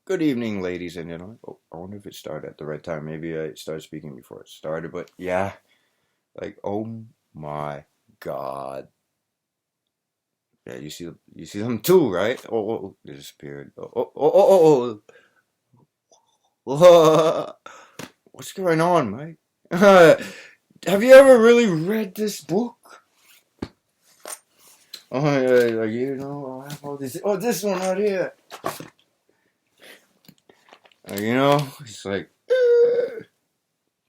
Good evening, ladies and gentlemen. Oh, I wonder if it started at the right time. Maybe I started speaking before it started, but yeah, oh my God. Yeah, you see them too, right? They disappeared. Oh. What's going on, Mike? Have you ever really read this book? Oh, I have all this. Oh, this one right here. It's like.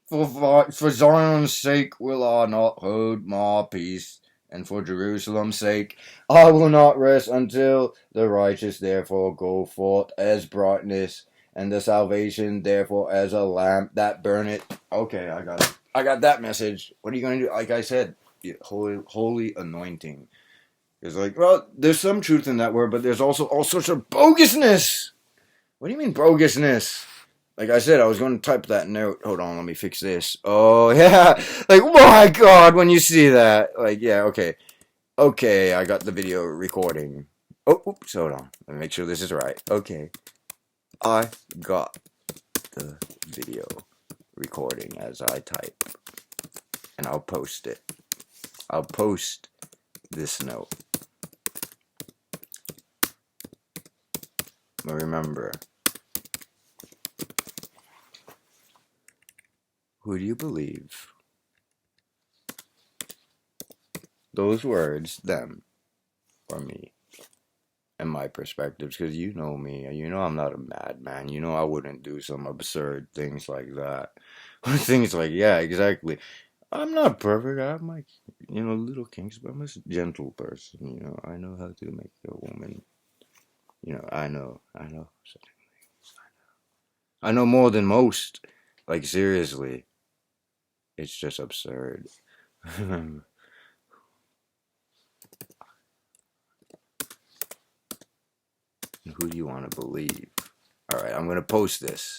For Zion's sake will I not hold my peace, and for Jerusalem's sake I will not rest until the righteous therefore go forth as brightness, and the salvation therefore as a lamp that burneth. Okay, I got it. I got that message. What are you going to do? Like I said, holy anointing. It's like, well, there's some truth in that word, but there's also all sorts of bogusness. What do you mean bogusness? Like I said, I was going to type that note. Hold on, let me fix this. Oh, yeah. Like, oh my God, when you see that. Like, yeah, okay. Okay, I got the video recording. Oh, oops, hold on. Let me make sure this is right. Okay. I got the video recording as I type. And I'll post it. I'll post this note. But remember, who do you believe? Those words, them, or me, and my perspectives, because you know me, you know I'm not a madman, you know I wouldn't do some absurd things like that. Things like, yeah, exactly. I'm not perfect, I have my, little kinks, but I'm a gentle person, I know how to make a woman, I know certain things, I know more than most, like seriously, it's just absurd. Who do you want to believe? Alright, I'm gonna post this.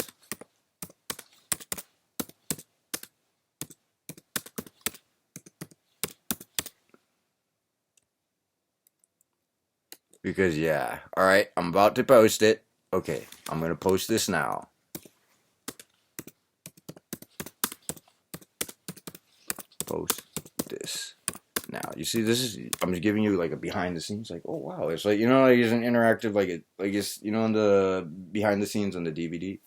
Because, yeah. Alright, I'm about to post it. Okay, I'm gonna post this now. Post this now. You see, I'm just giving you like a behind the scenes, like, oh wow. It's like, like it's an interactive, it's, in the behind the scenes on the DVD.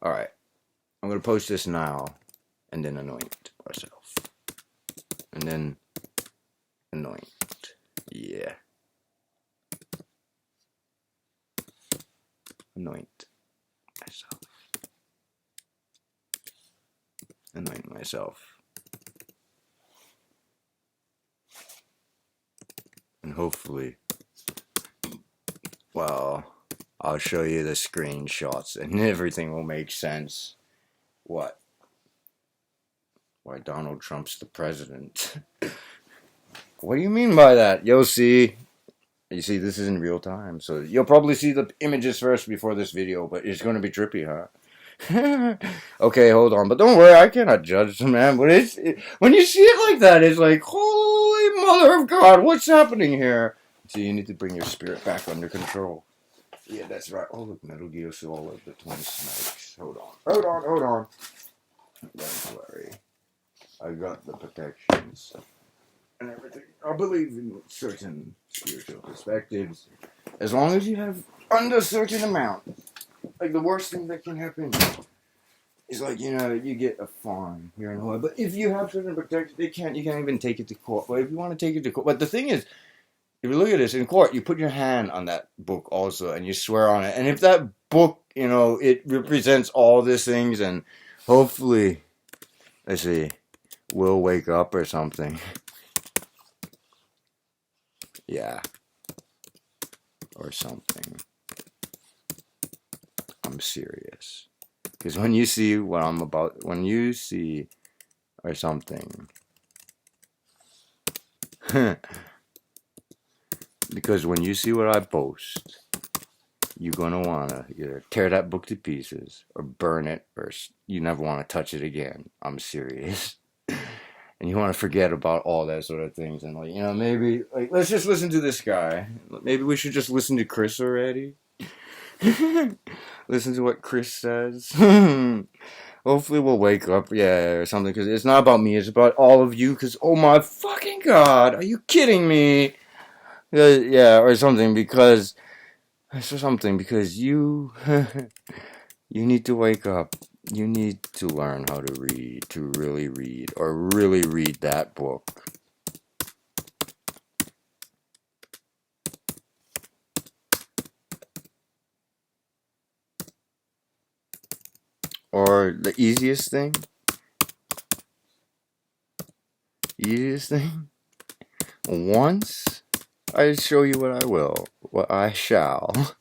Alright, I'm gonna post this now, and then anoint ourselves. And then anoint. Yeah. Anoint myself. Anoint myself. And hopefully, well, I'll show you the screenshots and everything will make sense. What? Why Donald Trump's the president? What do you mean by that? You'll see. You see, this is in real time, so you'll probably see the images first before this video, but it's going to be trippy, huh? Okay, hold on, but don't worry, I cannot judge the man, but when you see it like that, it's like, holy mother of God, what's happening here? See, you need to bring your spirit back under control. Yeah, that's right. Oh, look, Metal Gear Solid, the twin snakes. Hold on. Don't worry. I got the protections and everything. I believe in certain spiritual perspectives. As long as you have under a certain amount. Like, the worst thing that can happen is, like, you get a fine here in Hawaii. But if you have certain protections, you can't even take it to court. But if you want to take it to court. But the thing is, if you look at this in court, you put your hand on that book also, and you swear on it. And if that book, it represents all these things, and hopefully, let's see, we'll wake up or something. Yeah. Or something. I'm serious. Because when you see what I'm about, when you see or something. Because when you see what I post, you're going to want to either tear that book to pieces or burn it, or you never want to touch it again. I'm serious. And you want to forget about all that sort of things. And, maybe, let's just listen to this guy. Maybe we should just listen to Chris already. Listen to what Chris says. Hopefully we'll wake up, yeah, or something, because it's not about me, it's about all of you, because, oh my fucking god, are you kidding me? Yeah, or something, because, you, you need to wake up. You need to learn how to read, to really read, or really read that book. Or the easiest thing, once I show you what I will, what I shall.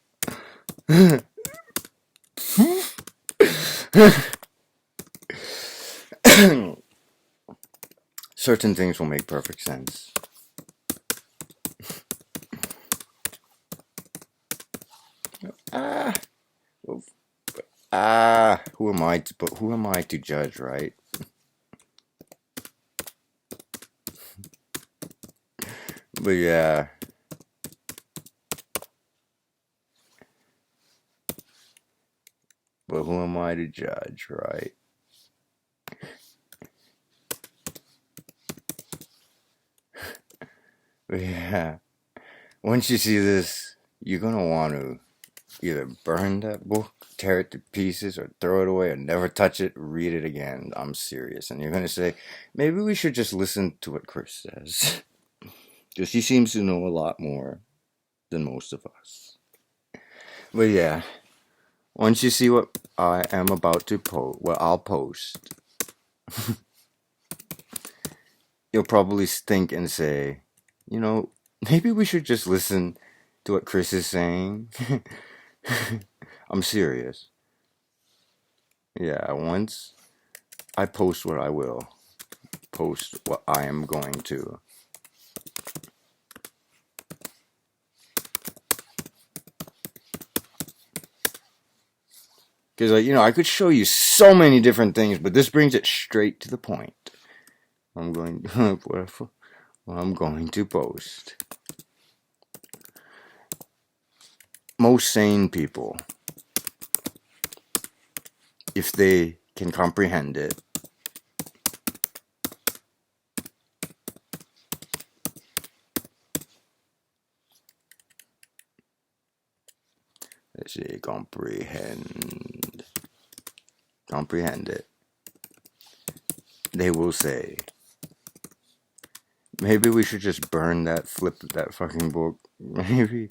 Certain things will make perfect sense. Ah, who am I to? But who am I to judge, right? But yeah, but who am I to judge, right? But yeah, once you see this, you're gonna want to either burn that book, tear it to pieces, or throw it away, or never touch it, read it again. I'm serious. And you're gonna say, maybe we should just listen to what Chris says. Because he seems to know a lot more than most of us. But yeah, once you see what I am about to post, what I'll post, you'll probably think and say, maybe we should just listen to what Chris is saying. I'm serious. Yeah, once I post what I will, post what I am going to. Because, I could show you so many different things, but this brings it straight to the point. I'm going to post. Most sane people, if they can comprehend it, let's say comprehend it, they will say, maybe we should just flip that fucking book. Maybe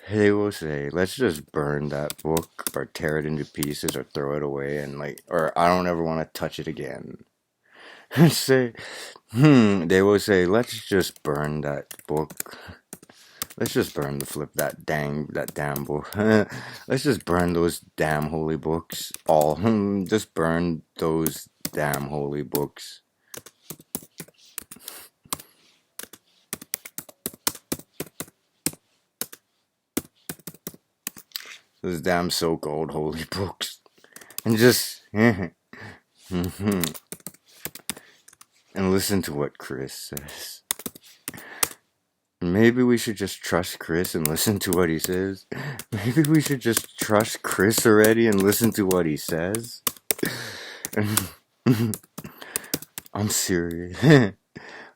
they will say, let's just burn that book or tear it into pieces or throw it away or I don't ever want to touch it again. They will say, let's just burn that book. Let's just burn that damn book. Let's just burn those damn holy books. Just burn those damn holy books. Those damn so-called holy books. And just, and listen to what Chris says. Maybe we should just trust Chris and listen to what he says. Maybe we should just trust Chris already and listen to what he says. I'm serious.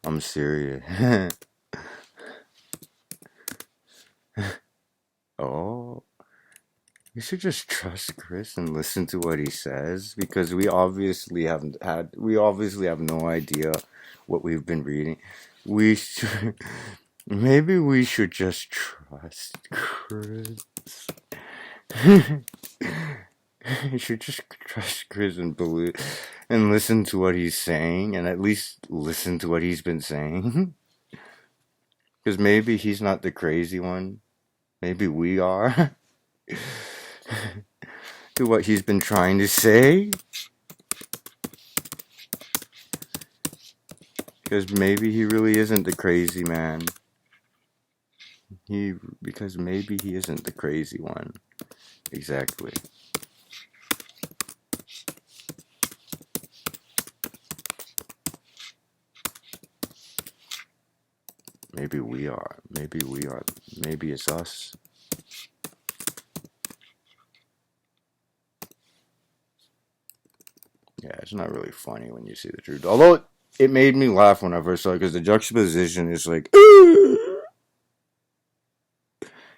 I'm serious. Oh, we should just trust Chris and listen to what he says because we obviously have no idea what we've been reading. Maybe we should just trust Chris. You should just trust Chris and believe and listen to what he's saying and at least listen to what he's been saying. Because maybe he's not the crazy one. Maybe we are. To what he's been trying to say. Because maybe he really isn't the crazy man. Because maybe he isn't the crazy one. Exactly. Maybe we are. Maybe it's us. Yeah, it's not really funny when you see the truth. Although it made me laugh when I first saw it because the juxtaposition is like,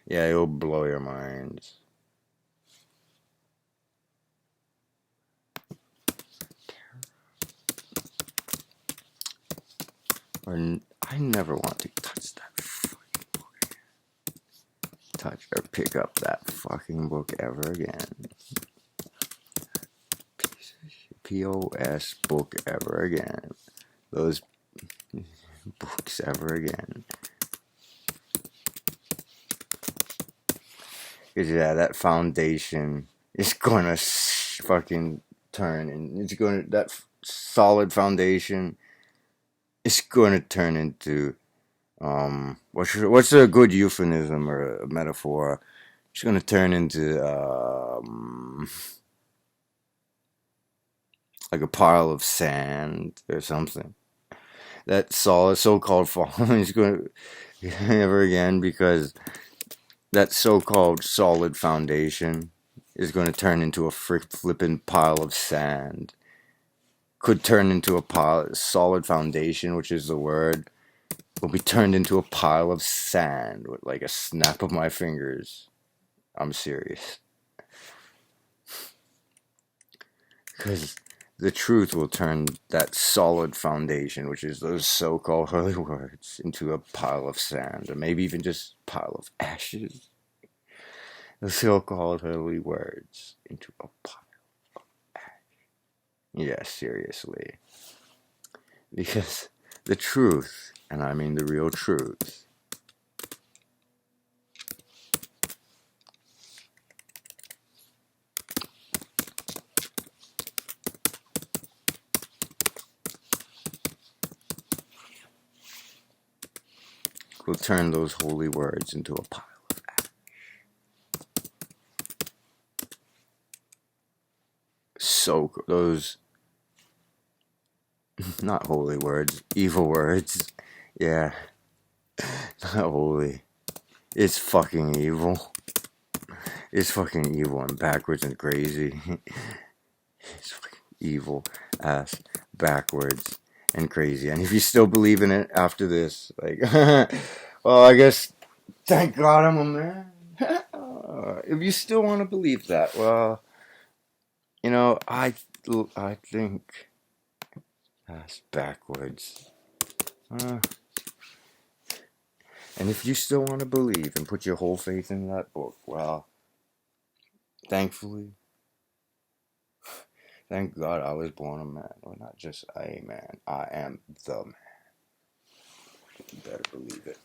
yeah, it'll blow your minds. Or I never want to touch that fucking book. Touch or pick up that fucking book ever again. POS book ever again. Those books ever again. Cause yeah, that foundation is gonna fucking turn, and it's gonna that solid foundation is gonna turn into what's a good euphemism or a metaphor? It's gonna turn into like a pile of sand or something. That solid so-called falling is going to never again because that so-called solid foundation is going to turn into a flippin' pile of sand. Could turn into a pile, solid foundation, which is the word, will be turned into a pile of sand with like a snap of my fingers. I'm serious. Because the truth will turn that solid foundation, which is those so-called holy words, into a pile of sand, or maybe even just a pile of ashes. The so-called holy words into a pile of ash. Yeah, seriously. Because the truth, and I mean the real truth, will turn those holy words into a pile of ash. So those not holy words, evil words. Yeah, not holy. It's fucking evil. It's fucking evil and backwards and crazy. It's fucking evil ass backwards and crazy. And if you still believe in it after this, like, well, I guess thank God I'm a man. If you still want to believe that, well, I think that's backwards. And if you still want to believe and put your whole faith in that book, well, thankfully, thank God I was born a man. Well, not just a man. I am the man. You better believe it.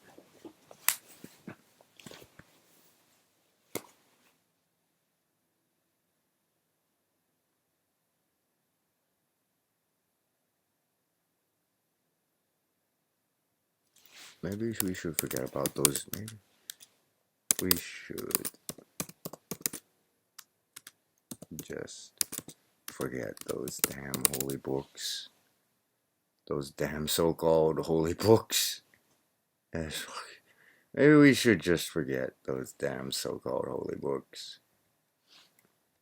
Maybe we should forget about those. Maybe we should just forget those damn holy books. Those damn so-called holy books. Yes. Maybe we should just forget those damn so-called holy books.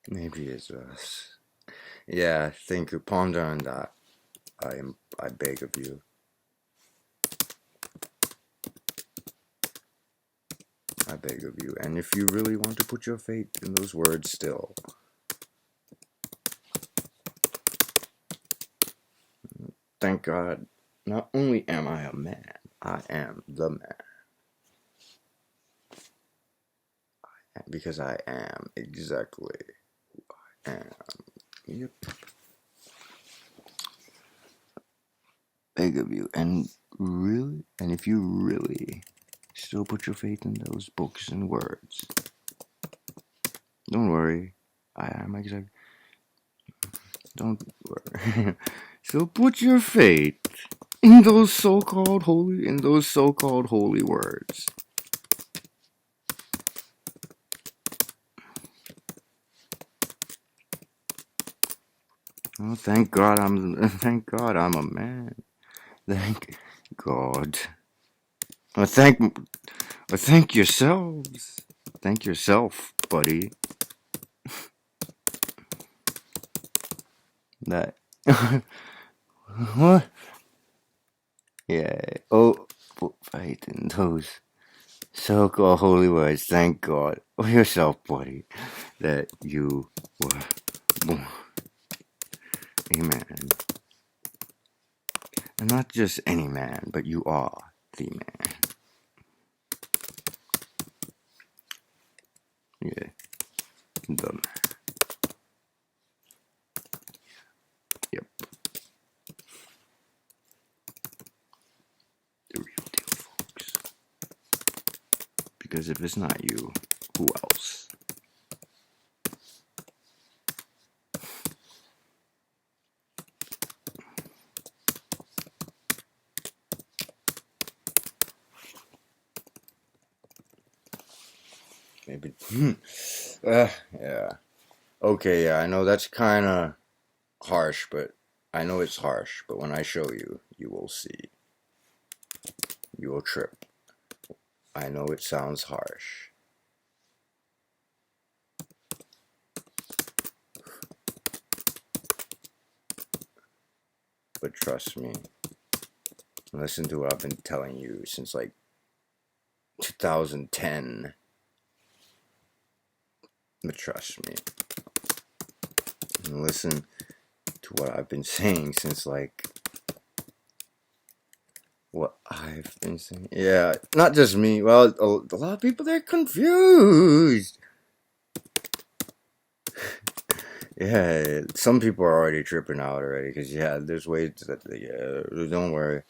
Maybe it's us. Yeah, ponder on that. I beg of you. I beg of you. And if you really want to put your faith in those words still, thank God, not only am I a man, I am the man. Because I am exactly who I am. Yep. Beg of you. And if you really still put your faith in those books and words, don't worry. I am exactly. Don't worry. So put your faith in those so-called holy words. Oh, thank God I'm a man. Thank God. Well, thank yourselves. Thank yourself, buddy. That What? Yeah. Oh, right in those so-called holy words. Thank God. Oh, yourself, buddy, that you were born. Amen. And not just any man, but you are the man. Yeah, the man. Yep, the real deal, folks. Because if it's not you, who else? Maybe. Yeah. Okay, yeah, I know that's kind of harsh, but I know it's harsh, but when I show you, you will see. You will trip. I know it sounds harsh. But trust me. Listen to what I've been telling you since like 2010. But trust me. And listen to what I've been saying since like what I've been saying. Yeah, not just me. Well, a lot of people, they're confused. Yeah, some people are already tripping out already because, yeah, there's ways that, yeah, don't worry.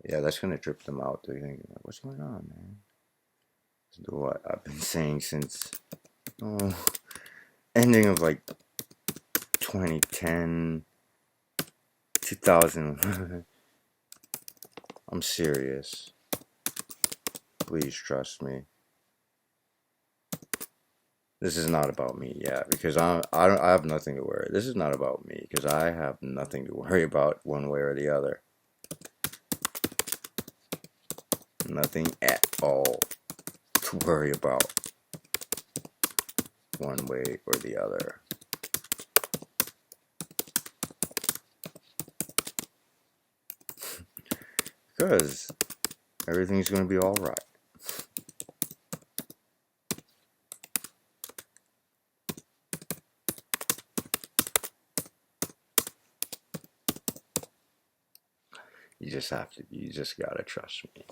Yeah, that's going to trip them out. They're thinking, what's going on, man? This is what I've been saying since, oh, ending of like 2010, 2011. I'm serious. Please trust me. This is not about me, yeah, because I have nothing to worry. This is not about me because I have nothing to worry about one way or the other. Nothing at all to worry about one way or the other. Because everything's going to be all right. You just gotta trust me.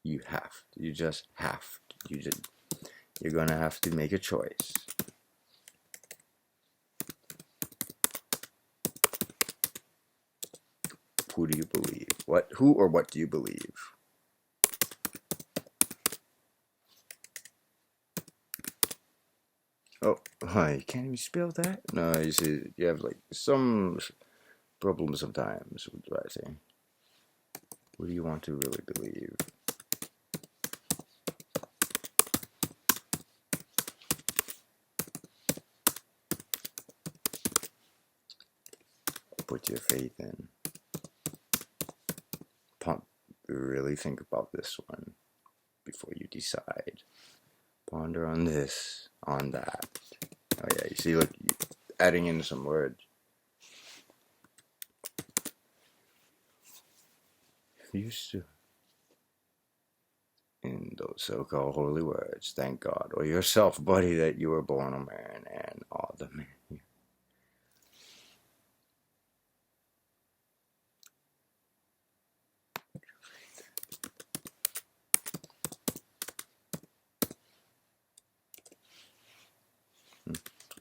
You have to. You just have to. You're gonna have to make a choice. Who do you believe? Who or what do you believe? Oh, you can't even spell that? No, you see, you have like some problems sometimes with writing. What do you want to really believe? Put your faith in. Really think about this one before you decide. Ponder on this, on that. Oh yeah, you see, look, adding in some words. Used to. In those so-called holy words, thank God, or yourself, buddy, that you were born a man and all the men.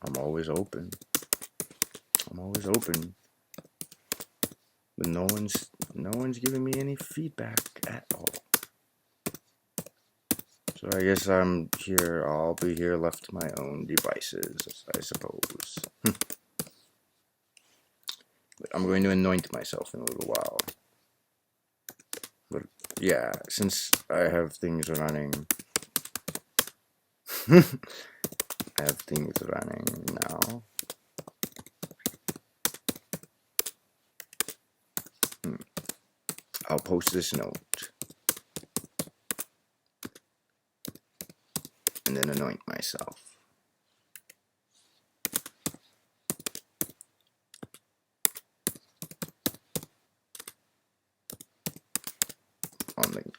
I'm always open. I'm always open. But no one's giving me any feedback at all. So I guess I'm here. I'll be here left to my own devices, I suppose. But I'm going to anoint myself in a little while. But yeah, since I have things running, I have things running now. I'll post this note and then anoint myself.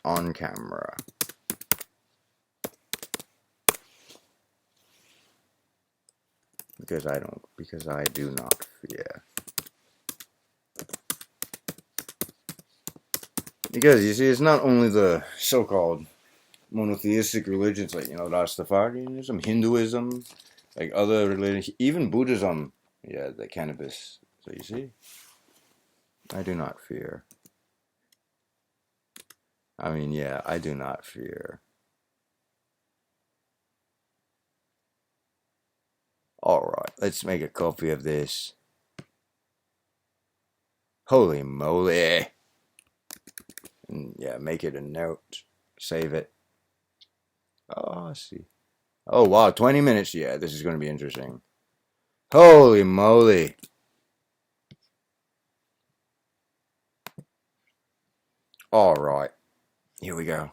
on camera. Because I do not fear. Because, you see, it's not only the so-called monotheistic religions, like, Rastafarianism, Hinduism, like other religions, even Buddhism, yeah, the cannabis. So you see, I do not fear. I mean, yeah, I do not fear. Alright, let's make a copy of this. Holy moly! And yeah, make it a note. Save it. Oh, I see. Oh, wow, 20 minutes. Yeah, this is going to be interesting. Holy moly. Alright, here we go.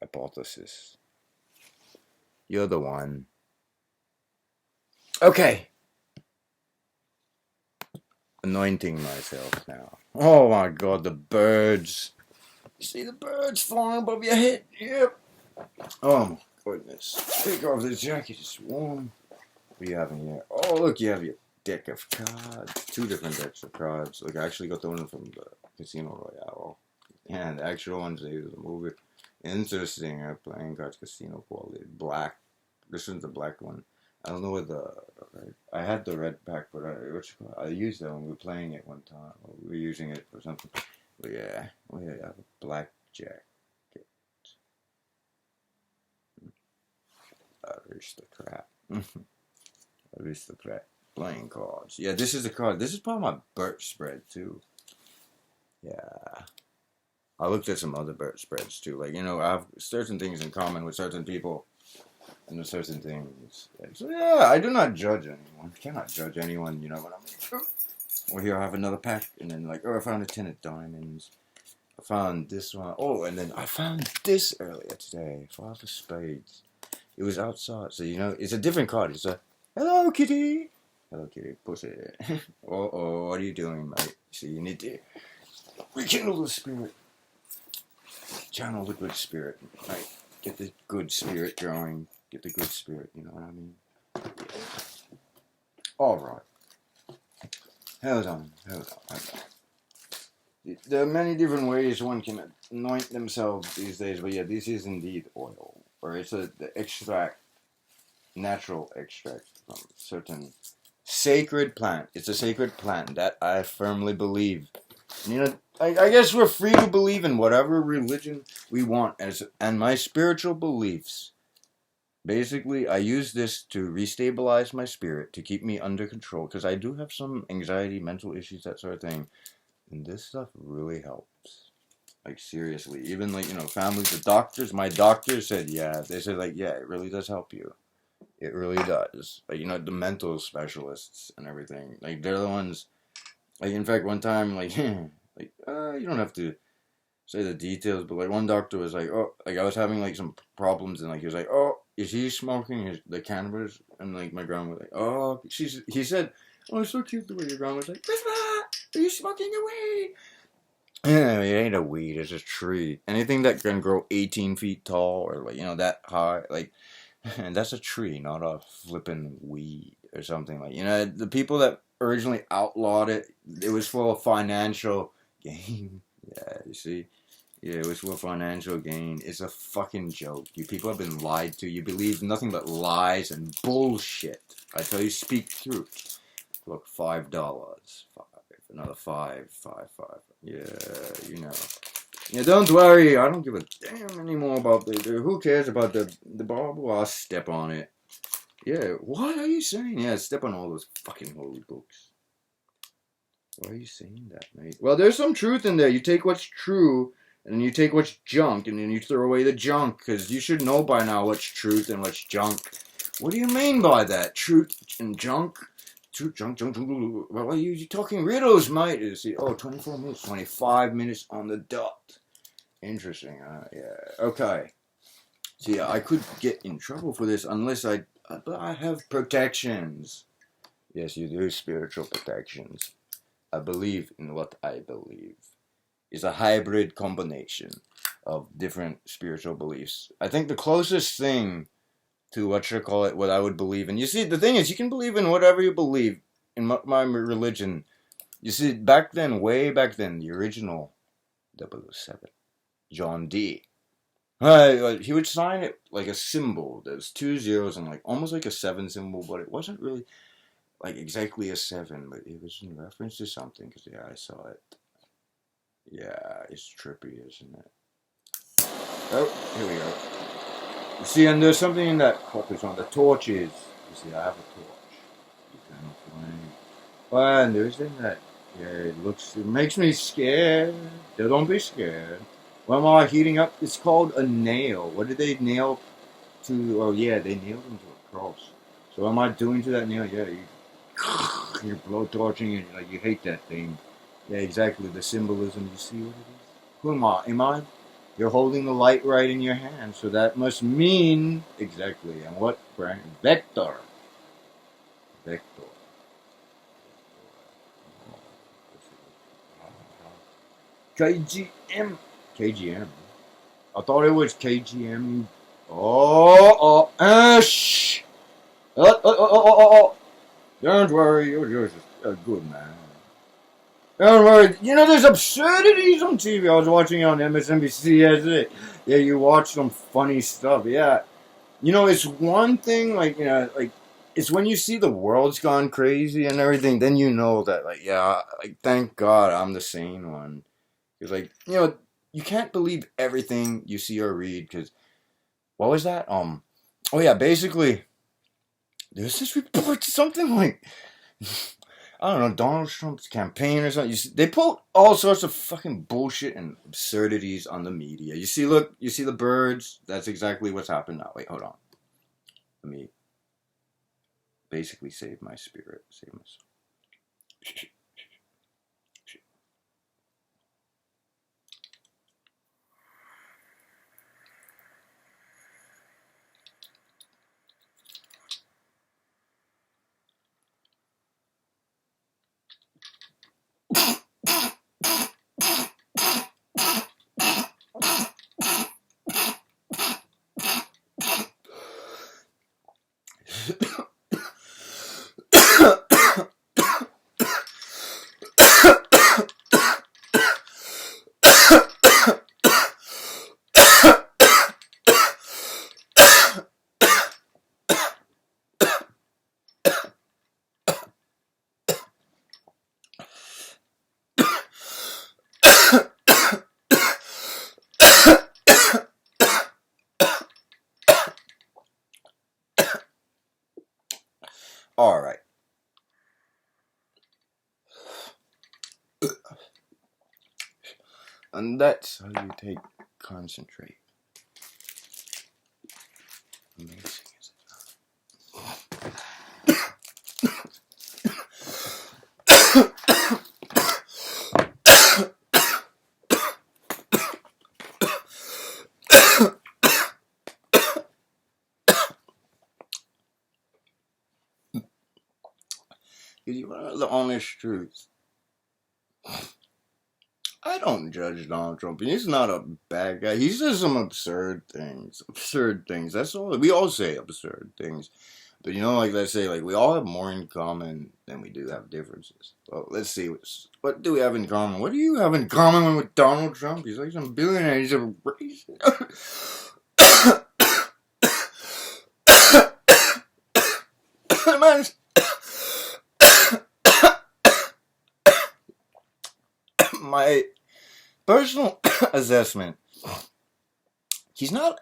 Hypothesis. You're the one. Okay. Anointing myself now. Oh my god, the birds. You see the birds flying above your head? Yep. Oh my goodness. Take off this jacket, it's warm. What do you have in here? Oh, look, you have your deck of cards. 2 different decks of cards. Look, I actually got the one from the Casino Royale. Yeah, the actual ones they use in the movie. Interesting. Playing cards, casino quality. Black. This one's the black one. I don't know what the. I had the red pack, but I used that when we were playing it one time. We were using it for something. But yeah, we have a black jacket. Aristocrat. Aristocrat. Playing cards. Yeah, this is the card. This is part of my Burt spread too. Yeah. I looked at some other Burt spreads too. Like, I have certain things in common with certain people. And there's certain things. So yeah, I do not judge anyone. I cannot judge anyone, what I mean? Well, here I have another pack. And then like, I found a 10 of diamonds. I found this one. Oh, and then I found this earlier today. 5 of spades. It was outside. So, it's a different card. It's a, hello, kitty. Hello, kitty. Pussy. Uh-oh, what are you doing, mate? See, you need to rekindle the spirit. Channel the good spirit. Right. Get the good spirit going. Get the good spirit, you know what I mean? Alright. Hold on. There are many different ways one can anoint themselves these days, but yeah, this is indeed oil. Or it's the extract, natural extract from certain sacred plant. It's a sacred plant that I firmly believe. I guess we're free to believe in whatever religion we want, and my spiritual beliefs. Basically, I use this to restabilize my spirit, to keep me under control, because I do have some anxiety, mental issues, that sort of thing. And this stuff really helps. Like, seriously. Even, families, the doctors, my doctors said, yeah. They said, yeah, it really does help you. It really does. Like, the mental specialists and everything. Like, they're the ones, in fact, one time, you don't have to say the details, but, one doctor was like, oh, I was having, some problems, and, he was like, oh, is he smoking the cannabis? And, my grandma was like, oh, he said, oh, it's so cute the way your grandma was like, Grandma, are you smoking a weed? Yeah, it ain't a weed, it's a tree. Anything that can grow 18 feet tall, or, that high, and that's a tree, not a flippin' weed, or something. The people that originally outlawed it, it was for a financial gain. Yeah, you see? Yeah, it was for financial gain. It's a fucking joke. You people have been lied to. You believe nothing but lies and bullshit. I tell you, speak truth. Look, $5. 5. Another 5. 5. Yeah, Yeah, don't worry. I don't give a damn anymore about who cares about the Bible? I'll step on it. Yeah, what are you saying? Yeah, step on all those fucking holy books. Why are you saying that, mate? Well, there's some truth in there. You take what's true, and then you take what's junk, and then you throw away the junk, because you should know by now what's truth and what's junk. What do you mean by that? Truth and junk? Truth, junk. Well, you're talking riddles, mate. You see, 24 minutes, 25 minutes on the dot. Interesting, yeah. Okay. See, I could get in trouble for this unless I But I have protections. Yes, you do spiritual protections. I believe in what I believe. It's a hybrid combination of different spiritual beliefs. I think the closest thing to what I would believe in. You see, the thing is, you can believe in whatever you believe in my religion. You see, back then, way back then, the original 007, John D. He would sign it like a symbol. There's two zeros and like almost like a seven symbol, but it wasn't really like exactly a seven, but it was in reference to something. Because yeah, I saw it. Yeah, it's trippy, isn't it? Oh, here we go. You see, and there's something in that focus on the torches. You see, I have a torch. You can flame. Well, and there's in that. Yeah, it makes me scared. Don't be scared. What am I heating up? It's called a nail. What did they nail to? Oh yeah, they nailed them to a cross. So what am I doing to that nail? Yeah, you're blow torching it like you hate that thing. Yeah, exactly. The symbolism. You see what it is? Who am I? Am I? You're holding the light right in your hand, so that must mean exactly. And what brand? Vector. Vector. KGM. KGM. I thought it was KGM. Shh. Don't worry, you're just a good man. Don't worry. You know, there's absurdities on TV. I was watching it on MSNBC yesterday. Yeah, you watch some funny stuff. Yeah. You know, it's one thing, like, you know, like, it's when you see the world's gone crazy and everything, then you know that, like, yeah, like, thank God I'm the sane one. Because, like, you know, you can't believe everything you see or read, because, what was that? Oh, yeah, basically, there's this report, something like, I don't know, Donald Trump's campaign or something. They put all sorts of fucking bullshit and absurdities on the media. You see, look, you see the birds? That's exactly what's happened now. Wait, hold on. Let me basically save my spirit. Save my soul. All right. And that's how you take concentrate. Amazing, is Because you want to know the honest truth. I don't judge Donald Trump. He's not a bad guy. He says some absurd things. Absurd things. That's all. We all say absurd things. But you know, like let's say, like we all have more in common than we do have differences. Well, let's see. What do we have in common? What do you have in common with Donald Trump? He's like some billionaire. He's a racist. Man, my personal assessment, he's not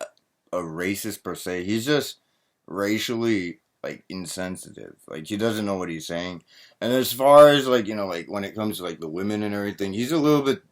a racist per se. He's just racially like insensitive. Like he doesn't know what he's saying. And as far as like, you know, like when it comes to like the women and everything, he's a little bit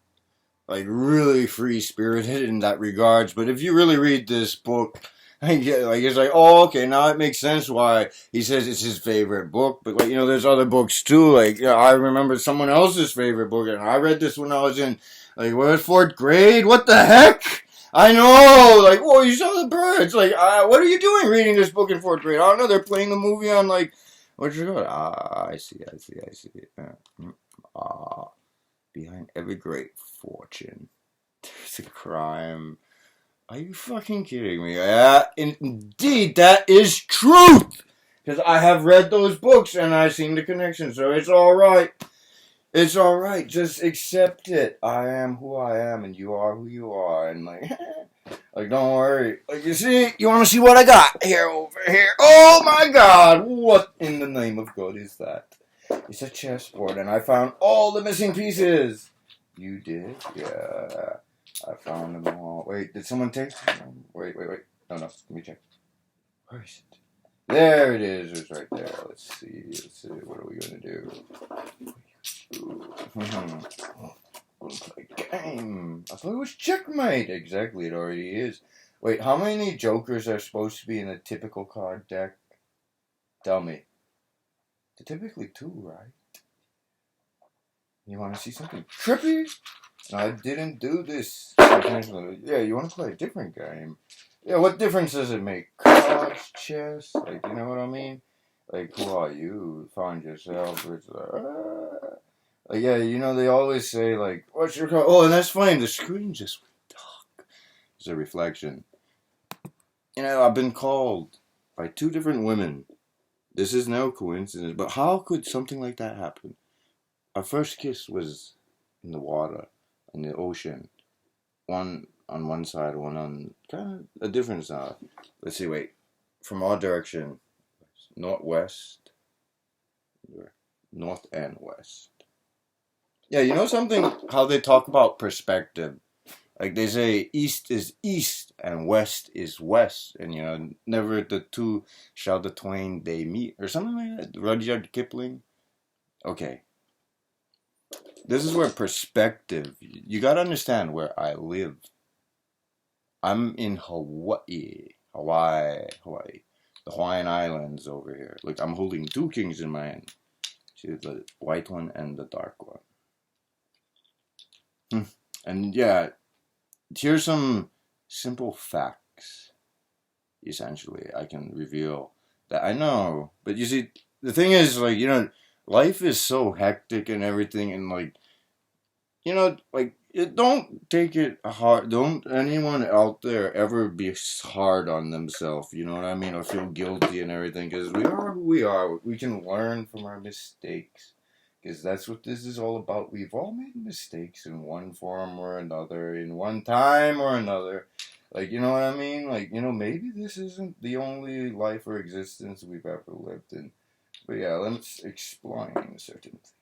like really free spirited in that regards. But if you really read this book, like it's like, oh, okay, now it makes sense why he says it's his favorite book. But like, you know, there's other books too. Like, you know, I remember someone else's favorite book, and I read this when I was in like, what, fourth grade? What the heck? I know, like, oh, you saw the birds. Like, what are you doing reading this book in fourth grade? I don't know. They're playing the movie on, like, what's it called? I see. Ah, behind every great fortune, there's a crime. Are you fucking kidding me? Yeah, indeed, that is truth. Because I have read those books and I've seen the connection, so it's all right. It's all right. Just accept it. I am who I am, and you are who you are, and like, like don't worry. Like you see, you want to see what I got here over here? Oh my God! What in the name of God is that? It's a chessboard, and I found all the missing pieces. You did? Yeah. I found them all. Wait, did someone take them? Wait. No, let me check. Where is it? There it is. It's right there. Let's see. What are we going to do? Play game. I thought it was checkmate. Exactly, it already is. Wait, how many jokers are supposed to be in a typical card deck? Tell me. They're typically 2, right? You want to see something trippy? I didn't do this. Yeah, you want to play a different game? Yeah, what difference does it make? Cards, chess, like, you know what I mean? Like, who are you? Find yourself. It's like, yeah, you know, they always say, like, what's your card? Oh, and that's funny. The screen just went dark. It's a reflection. You know, I've been called by 2 different women. This is no coincidence, but how could something like that happen? Our first kiss was in the water, in the ocean. One on one side, one on kind of a different side. Let's see, wait. From our direction, northwest, north and west. Yeah, you know something? How they talk about perspective. Like they say, east is east and west is west, and you know, never the two shall the twain they meet, or something like that. Rudyard Kipling. Okay, this is where perspective. You gotta understand where I live. I'm in Hawaii. The Hawaiian Islands over here. Look, I'm holding 2 kings in my hand. See the white one and the dark one. And yeah, here's some simple facts. Essentially, I can reveal that I know. But you see, the thing is, like, you know, life is so hectic and everything, and like, you know, like, don't take it hard. Don't anyone out there ever be hard on themselves, you know what I mean? Or feel guilty and everything. Because we are who we are. We can learn from our mistakes. Because that's what this is all about. We've all made mistakes in one form or another, in one time or another. Like, you know what I mean? Like, you know, maybe this isn't the only life or existence we've ever lived in. But yeah, let's explain certain things.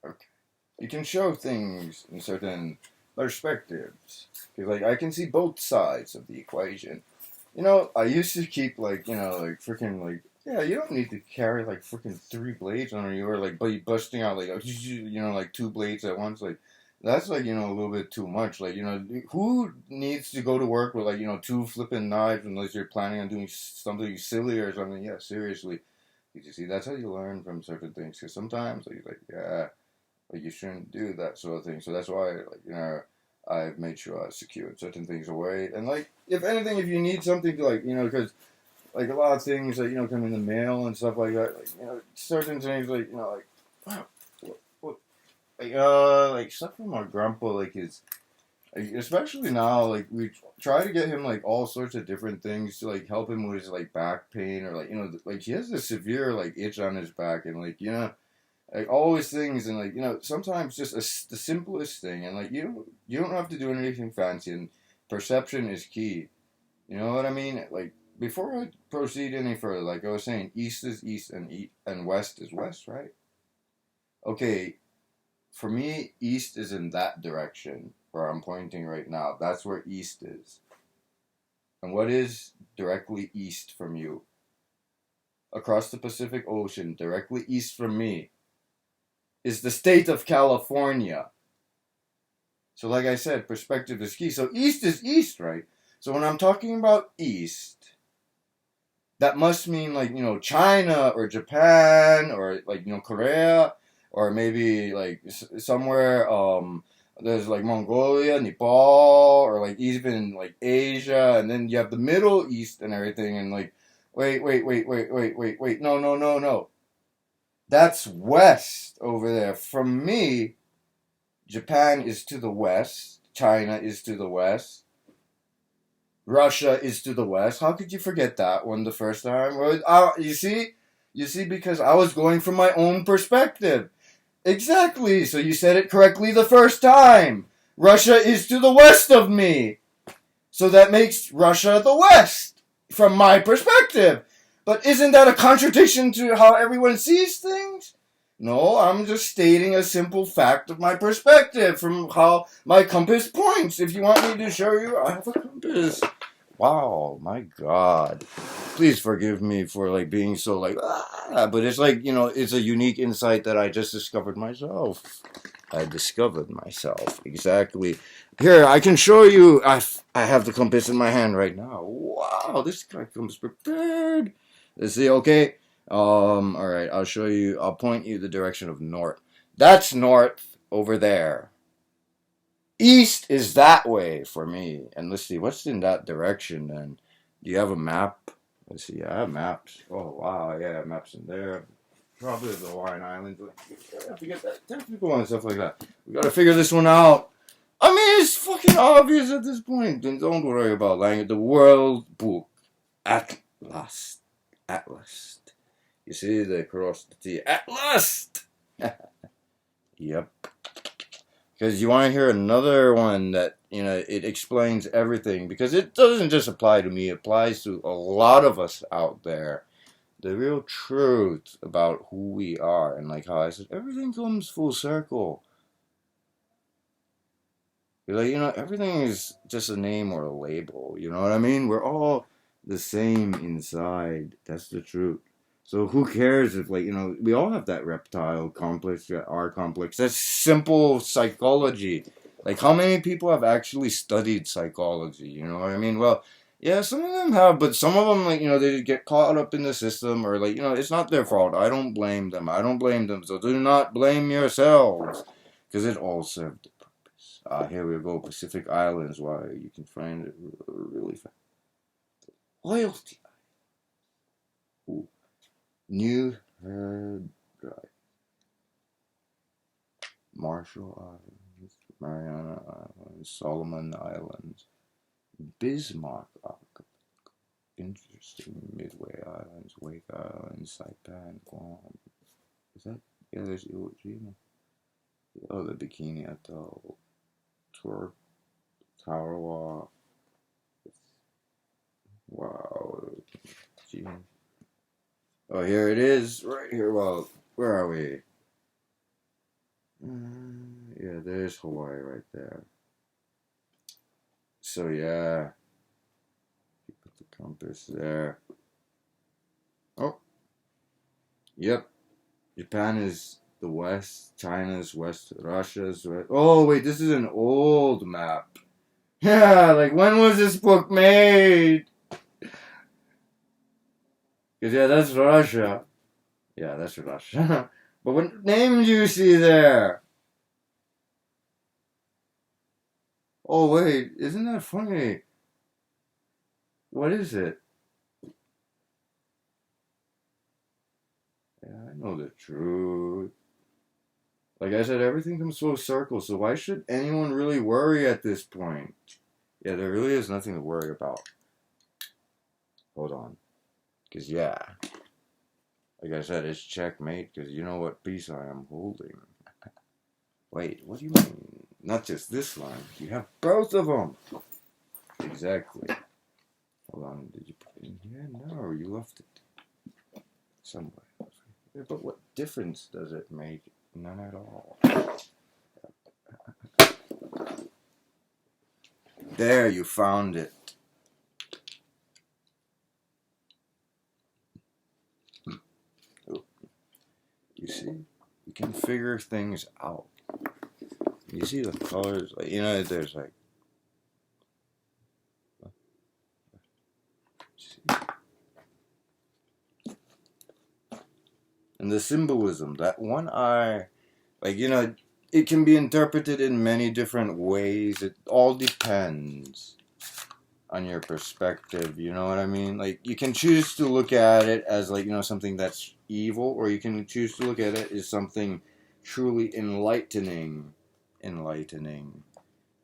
Okay. You can show things in certain perspectives. Because, like, I can see both sides of the equation. You know, I used to keep, like, you know, like, freaking, like, yeah, you don't need to carry, like, freaking 3 blades on you, or, like, busting out, like, you know, like, 2 blades at once. Like, that's, like, you know, a little bit too much. Like, you know, who needs to go to work with, like, you know, 2 flipping knives unless you're planning on doing something silly or something? Yeah, seriously. You see, that's how you learn from certain things. Because sometimes, like, yeah, like, you shouldn't do that sort of thing. So that's why, like, you know, I've made sure I secured certain things away. And, like, if anything, if you need something to, like, you know, because, like, a lot of things that, you know, come in the mail and stuff like that, like, you know, certain things, like, you know, like, wow, like, stuff from our grandpa, like, his, like, especially now, like, we try to get him, like, all sorts of different things to, like, help him with his, like, back pain, or, like, you know, like, he has this severe, like, itch on his back, and, like, you know, like, always things, and, like, you know, sometimes just the simplest thing, and, like, you don't have to do anything fancy, and perception is key. You know what I mean? Like, before I proceed any further, like I was saying, east is east and west is west, right? Okay, for me, east is in that direction where I'm pointing right now. That's where east is. And what is directly east from you? Across the Pacific Ocean, directly east from me, is the state of California. So like I said, perspective is key. So east is east, right? So when I'm talking about east, that must mean, like, you know, China or Japan or, like, you know, Korea, or maybe, like, somewhere There's like Mongolia, Nepal, or like even like Asia, and then you have the Middle East and everything. And like, wait, no, no, no, no. That's west over there. From me, Japan is to the west. China is to the west. Russia is to the west. How could you forget that one the first time? Well, you see, because I was going from my own perspective. Exactly. So you said it correctly the first time. Russia is to the west of me. So that makes Russia the west from my perspective. But isn't that a contradiction to how everyone sees things? No, I'm just stating a simple fact of my perspective from how my compass points. If you want me to show you, I have a compass. Wow, my God. Please forgive me for like being so like, but it's like, it's a unique insight that I just discovered myself. I discovered myself. Exactly. Here, I can show you. I have the compass in my hand right now. Wow, this guy comes prepared. Let's see, okay? Alright, I'll show you. I'll point you the direction of north. That's north over there. East is that way for me. And let's see, what's in that direction then? Do you have a map? Let's see, I have maps. Oh, wow, yeah, maps in there. Probably the Hawaiian Islands. I have to get that technical and stuff like that. We gotta figure this one out. I mean, it's fucking obvious at this point. Don't worry about language. The World Book. Atlas. Atlas. You see, they crossed the T. Atlas! Yep. Because you want to hear another one that, it explains everything. Because it doesn't just apply to me. It applies to a lot of us out there. The real truth about who we are. And like how I said, everything comes full circle. You're like, everything is just a name or a label. You know what I mean? We're all the same inside. That's the truth. So who cares if, like, we all have that reptile complex, that R complex. That's simple psychology. Like, how many people have actually studied psychology? You know what I mean? Well, yeah, some of them have, but some of them, like, they get caught up in the system, or, like, it's not their fault. I don't blame them. So do not blame yourselves, because it all served a purpose. Here we go, Pacific Islands. Why, you can find it really fast. Loyalty. Ooh. New Herd Drive. Marshall Islands, Mariana Islands, Solomon Islands, Bismarck Archipelago, interesting Midway Islands, Wake Islands, Saipan, Guam. Is that? Yeah, there's Iwo Jima. Oh, the Bikini Atoll, Tarawa. Wow. Gee. Oh, here it is, right here. Well, where are we? Yeah, there's Hawaii right there. So yeah, you put the compass there. Oh, yep. Japan is the west. China's west. Russia's west. Oh wait, this is an old map. Yeah, like when was this book made? Cause yeah, that's Russia. Yeah, that's Russia. But what name do you see there? Oh wait, isn't that funny? What is it? Yeah, I know the truth. Like I said, everything comes full circle, so why should anyone really worry at this point? Yeah, there really is nothing to worry about. Hold on. Because, yeah, like I said, it's checkmate, because you know what piece I am holding. Wait, what do you mean? Not just this one. You have both of them. Exactly. Hold on, did you put it in here? No, you left it somewhere. Yeah, but what difference does it make? None at all. There, you found it. You see? You can figure things out. You see the colors? Like, there's like... And the symbolism, that one eye... Like, it can be interpreted in many different ways. It all depends on your perspective, you know what I mean? Like, you can choose to look at it as, like, something that's evil, or you can choose to look at it as something truly enlightening. Enlightening.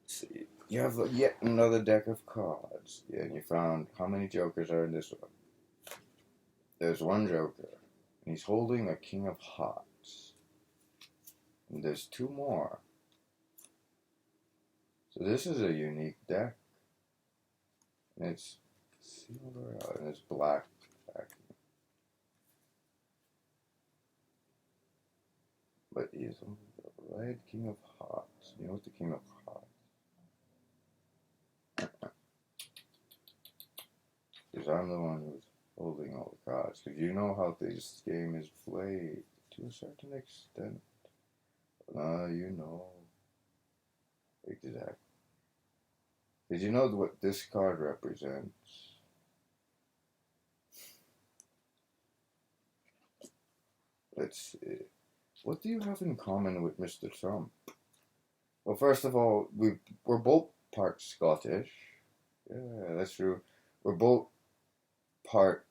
Let's see. You have yet another deck of cards. Yeah, and you found how many jokers are in this one? There's one joker, and he's holding a king of hearts. And there's two more. So this is a unique deck. And it's silver and it's black backing. But he's on the red king of hearts. You know what the king of hearts? Because I'm the one who's holding all the cards. Because you know how this game is played to a certain extent. You know. Exactly. Because you know what this card represents. Let's see. What do you have in common with Mr. Trump? Well, first of all, we're both part Scottish. Yeah, that's true. We're both part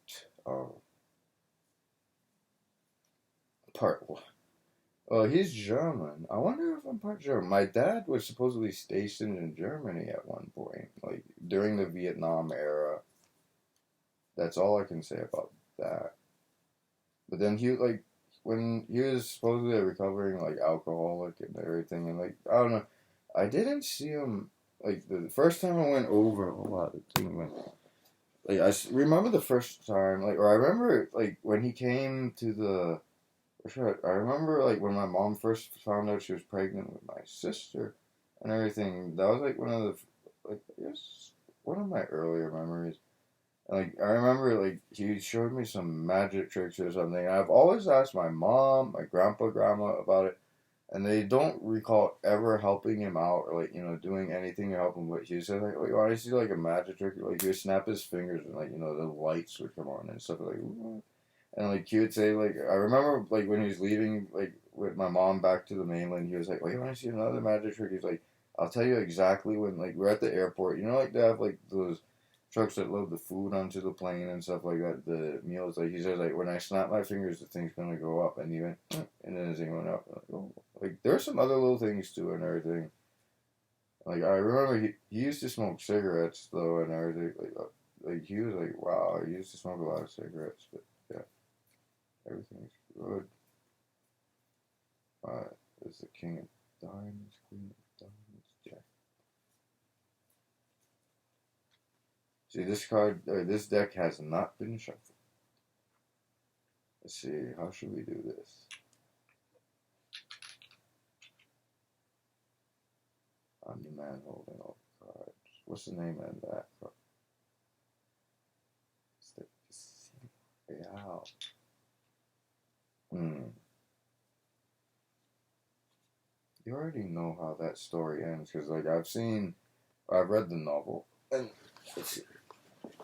part what? Oh, he's German. I wonder if I'm part German. My dad was supposedly stationed in Germany at one point, like during the Vietnam era. That's all I can say about that. But then when he was supposedly a recovering like alcoholic and everything, and like I don't know, I didn't see him like the first time I went over. Oh wow, the thing went. Like remember the first time, like, or I remember like when he came to the. Sure, I remember like when my mom first found out she was pregnant with my sister and everything. That was like one of the like I guess one of my earlier memories. Like I remember, like he showed me some magic tricks or something. I've always asked my mom, my grandpa, grandma about it, and they don't recall ever helping him out or like doing anything to help him. But he said like, "Oh, I see like a magic trick. Like he would snap his fingers and like the lights would come on and stuff like." Ooh. And like he would say like I remember like when he was leaving like with my mom back to the mainland, he was like, "Oh, you want to see another magic trick?" He's like, "I'll tell you exactly when like we're at the airport. Like they have like those." Trucks that load the food onto the plane and stuff like that. The meals, like he says, like when I snap my fingers, the thing's gonna go up, and he went, and then his thing went up. Like, oh. Like there's some other little things too and everything. Like I remember he used to smoke cigarettes though and everything. Like he was like wow, he used to smoke a lot of cigarettes, but yeah, everything's good. There's the king of diamonds, queen of diamonds, jack. See, this deck has not been shuffled. Let's see, how should we do this? I'm the man holding all the cards. What's the name of that card? It's the Real. You already know how that story ends, because like I've read the novel, and let's see.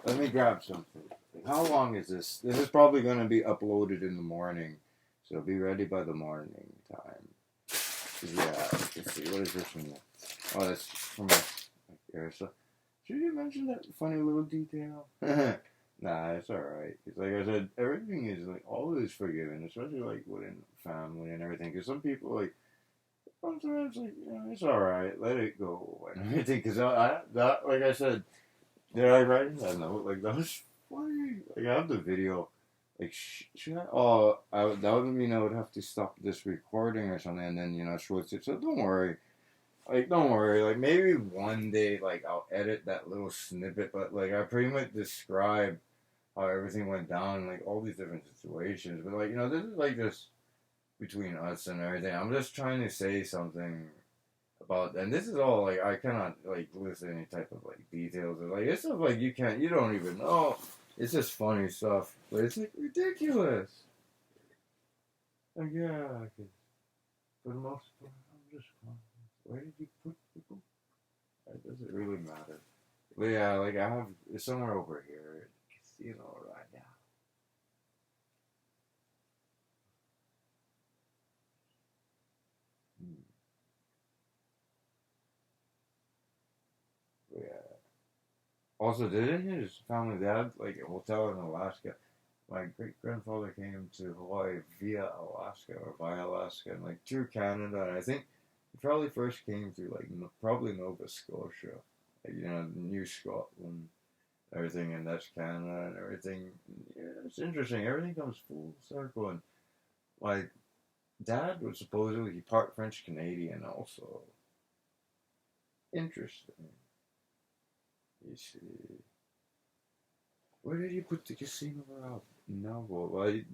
Let me grab something. How long is this? This is probably going to be uploaded in the morning, so be ready by the morning time. Yeah, let's see. What is this one? Oh, that's from my so. Should you mention that funny little detail? Nah, it's alright. It's like I said, everything is like always forgiven, especially like within family and everything. Because some people like sometimes like it's alright, let it go and everything. Because like I said. Did I write in that note? Like, that was funny. Like, I have the video. Like, should I? Oh, that would mean I would have to stop this recording or something and then, switch it. So don't worry. Like, don't worry. Like, maybe one day, like, I'll edit that little snippet. But, like, I pretty much describe how everything went down, like, all these different situations. But, like, this is, like, just between us and everything. I'm just trying to say something and this is all like I cannot like list any type of like details or like it's stuff like you don't even know. It's just funny stuff, but it's like ridiculous. Like yeah, for the most part, I'm just where did you put people? It doesn't really matter. But yeah, like I have it's somewhere over here, right now. Also, didn't his family, they had like a hotel in Alaska? My great grandfather came to Hawaii via Alaska or via Alaska and like through Canada. And I think he probably first came through like probably Nova Scotia, like, New Scotland, everything, and that's Canada and everything. Yeah, it's interesting. Everything comes full circle. And like dad was supposedly part French Canadian also. Interesting. You see. Where did you put the casino out? No, like,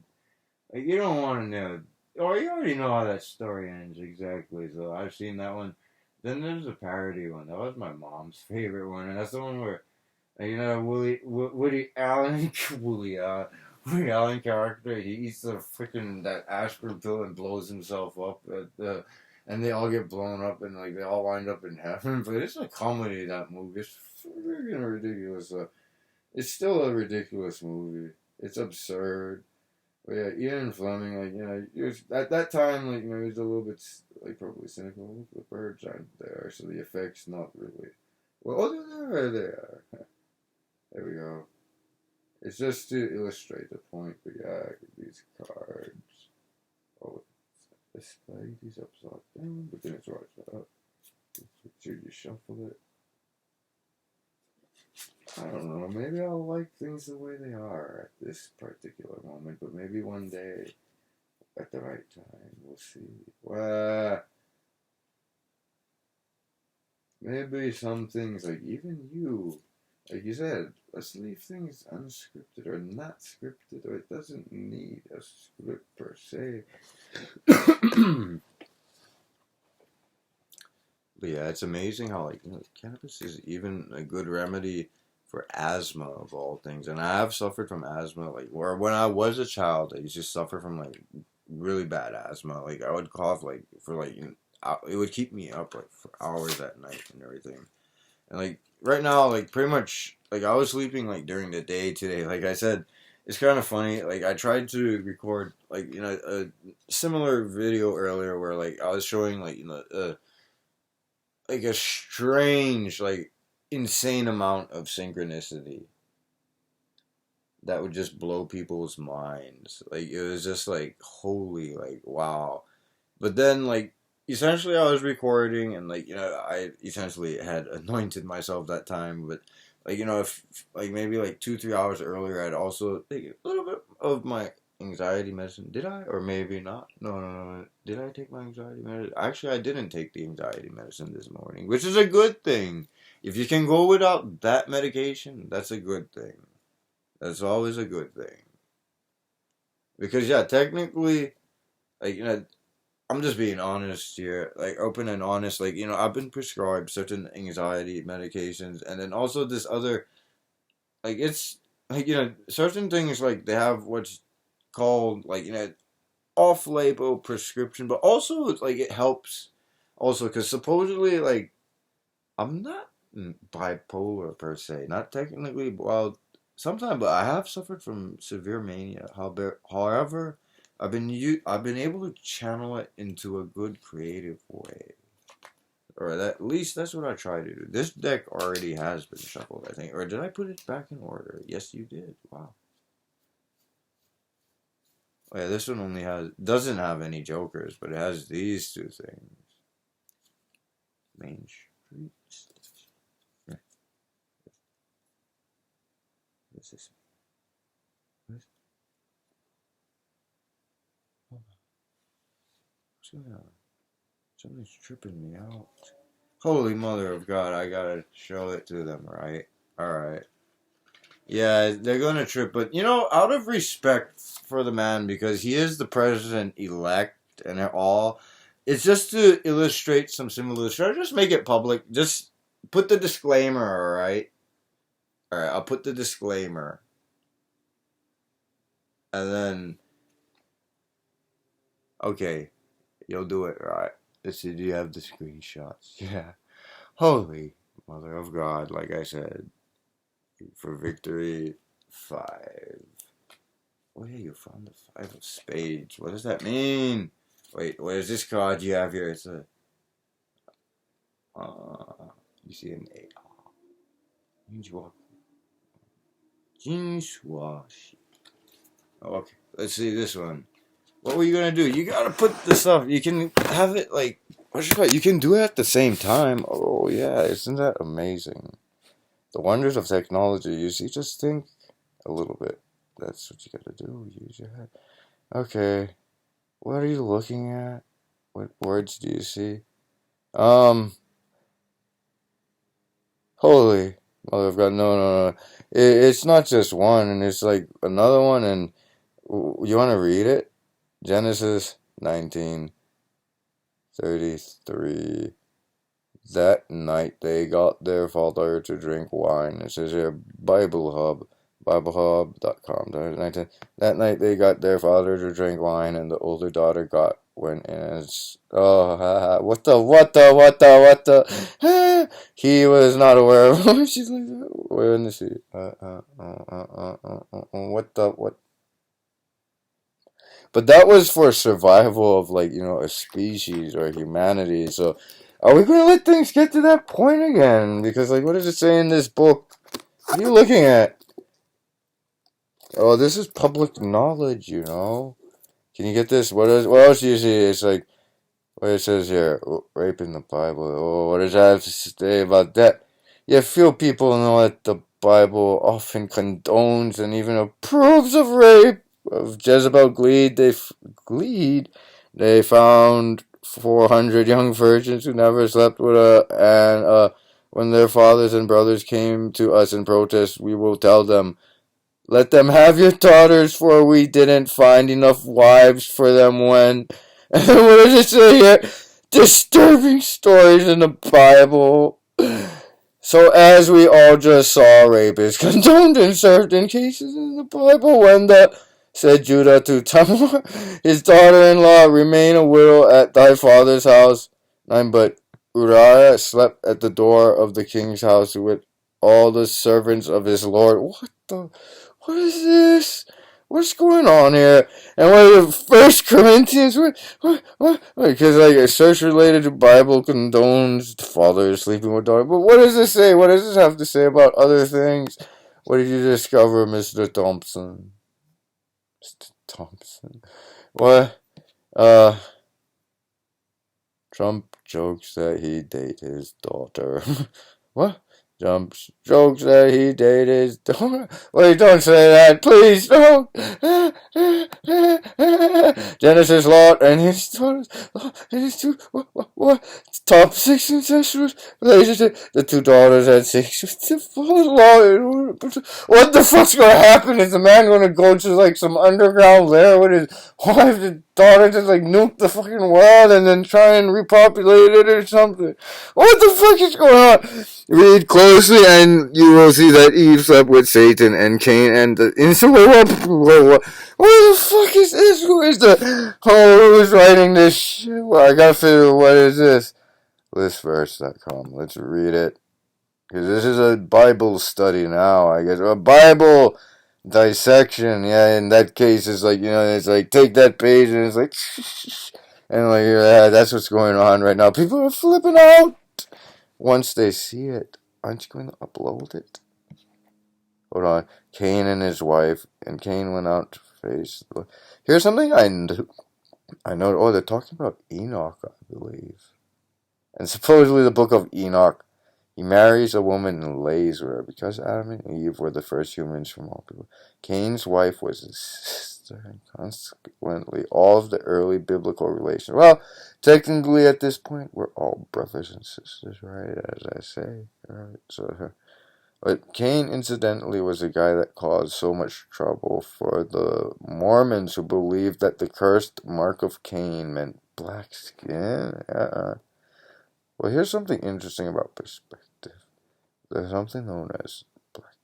you don't want to know. Or you already know how that story ends exactly. So I've seen that one. Then there's a parody one. That was my mom's favorite one, and that's the one where, Woody Allen, Woody Allen character. He eats the freaking that aspirin pill and blows himself up and they all get blown up and like they all wind up in heaven. But it's a comedy. That movie. It's freaking ridiculous. It's still a ridiculous movie. It's absurd. But yeah, Ian Fleming, like, he was, at that time, like, he was a little bit, like, probably cynical. The birds aren't there, so the effect's not really. Well, oh, there they are. There we go. It's just to illustrate the point, but yeah, these cards. Oh, display these upside down, but then it's right up. Should you shuffle it? I don't know. Maybe I'll like things the way they are at this particular moment, but maybe one day, at the right time, we'll see. Well, maybe some things, like even you, like you said, let's leave things unscripted or not scripted, or it doesn't need a script per se. But yeah, it's amazing how, like, cannabis is even a good remedy for asthma of all things. And I have suffered from asthma, like, where when I was a child, I used to suffer from like really bad asthma. Like I would cough like for like it would keep me up like for hours at night and everything. And like right now, like pretty much like I was sleeping like during the day today. Like I said, it's kind of funny. Like I tried to record like a similar video earlier where like I was showing like like a strange, like insane amount of synchronicity that would just blow people's minds. Like it was just like holy, like wow. But then like essentially I was recording and like I essentially had anointed myself that time, but like if like maybe like 2-3 hours earlier I'd also take a little bit of my anxiety medicine. Did I? Or maybe not. No. Did I take my anxiety medicine? Actually, I didn't take the anxiety medicine this morning, which is a good thing. If you can go without that medication, that's a good thing. That's always a good thing. Because yeah, technically, like I'm just being honest here, like open and honest. Like I've been prescribed certain anxiety medications, and then also this other, like it's like certain things like they have what's called like off-label prescription, but also it's like it helps also because supposedly like I'm not bipolar per se, not technically. Well, sometimes, but I have suffered from severe mania. However, I've been able to channel it into a good creative way, or at least that's what I try to do. This deck already has been shuffled, I think, or did I put it back in order? Yes, you did. Wow. Oh yeah, this one doesn't have any jokers, but it has these two things. Main Street. Yeah. What's this? What's going on? Something's tripping me out. Holy mother of God, I gotta show it to them, right? Alright. Yeah, they're gonna trip, but out of respect for the man, because he is the president-elect and all, it's just to illustrate some symbolism. Should I just make it public? Just put the disclaimer, alright? Alright, I'll put the disclaimer. And then, okay, you'll do it, right? Let's see, do you have the screenshots? Yeah. Holy mother of God, like I said. For victory, 5. Oh yeah, you found the 5 of spades. What does that mean? Wait, what is this card you have here? It's a... you see an 8. Means you walk Jinswashi. Okay, let's see this one. What were you gonna do? You gotta put the stuff. You can have it like what you call it? You can do it at the same time. Oh yeah, isn't that amazing? The wonders of technology. You see, just think a little bit. That's what you gotta do. Use your head. Okay, what are you looking at? What words do you see? Holy mother of God! No, no, no. It's not just one, and it's like another one. And you want to read it? Genesis 19:33. That night they got their father to drink wine. It says here, Bible Hub, BibleHub.com. That night they got their father to drink wine, and the older daughter went in and what the he was not aware of what she's like. Where in the sea? What? But that was for survival of a species or humanity. So are we gonna let things get to that point again? Because what does it say in this book? What are you looking at? Oh, this is public knowledge, Can you get this? What else do you see? It's like what it says here, rape in the Bible. Oh, what does that have to say about that? Yeah, few people know that the Bible often condones and even approves of rape. Of Jezebel Gleed, they found 400 young virgins who never slept with her, and when their fathers and brothers came to us in protest, we will tell them, let them have your daughters, for we didn't find enough wives for them when. What does it say here? Disturbing stories in the Bible. So as we all just saw, rape is condoned in certain cases in the Bible. When said Judah to Tamar, his daughter-in-law, remain a widow at thy father's house. 9. But Uriah slept at the door of the king's house with all the servants of his lord. What is this? What's going on here? And what is First Corinthians? What? Because a search related to Bible condones father sleeping with daughter. But what does this say? What does this have to say about other things? What did you discover, Mr. Thompson? Mr. Thompson. What? Trump jokes that he dated his daughter. What? Trump jokes that he dated his daughter. Wait, don't say that, please, don't. Genesis, Lot, and his daughters, and his two, what? Top 6 incestuous relationship. The two daughters had sex with the father. What the fuck's gonna happen? Is the man gonna go to some underground lair with his wife and daughter to nuke the fucking world and then try and repopulate it or something? What the fuck is going on? Read closely and you will see that Eve slept with Satan and Cain and what the fuck is this? Who's writing this shit? Well, I gotta figure out what is this? Listverse.com. Let's read it. Because this is a Bible study now, I guess. A Bible dissection. Yeah, in that case, it's it's take that page and it's and yeah, that's what's going on right now. People are flipping out once they see it. Aren't you going to upload it? Hold on. Cain and his wife, and Cain went out to face. Here's something I know. Oh, they're talking about Enoch, I believe. And supposedly the book of Enoch, he marries a woman and lays with her because Adam and Eve were the first humans from all people. Cain's wife was his sister, and consequently all of the early biblical relations. Well, technically at this point, we're all brothers and sisters, right? As I say, right? But Cain, incidentally, was a guy that caused so much trouble for the Mormons who believed that the cursed mark of Cain meant black skin. Well, here's something interesting about perspective. There's something known as black.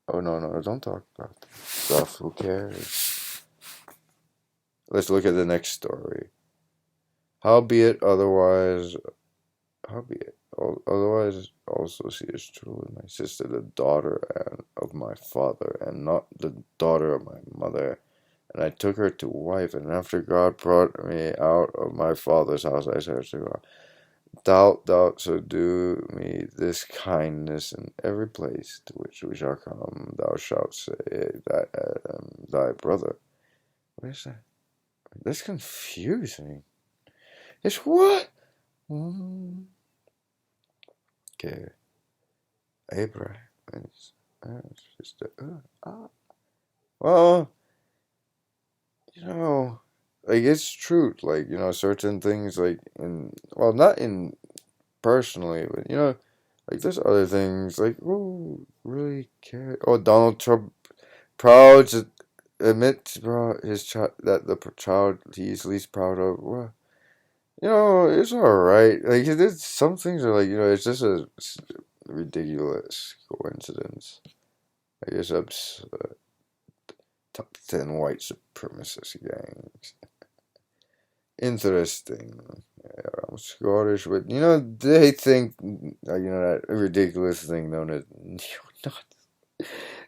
Oh, no, don't talk about that stuff. Who cares? Let's look at the next story. Howbeit, otherwise also she is truly my sister, the daughter of my father, and not the daughter of my mother. And I took her to wife, and after God brought me out of my father's house, I said to God, Thou shalt do me this kindness in every place to which we shall come. Thou shalt say that thy brother. What is that? That's confusing. It's what? Okay. Abraham. It's just well, like it's true. Like certain things, like not in personally, but like there's other things like who really care? Oh, Donald Trump proud to admit his child that the child he's least proud of. Well, it's all right. Like some things are like it's just a ridiculous coincidence. I guess top 10 white supremacist gangs. Interesting. Yeah, I'm Scottish, but they think that ridiculous thing known as not.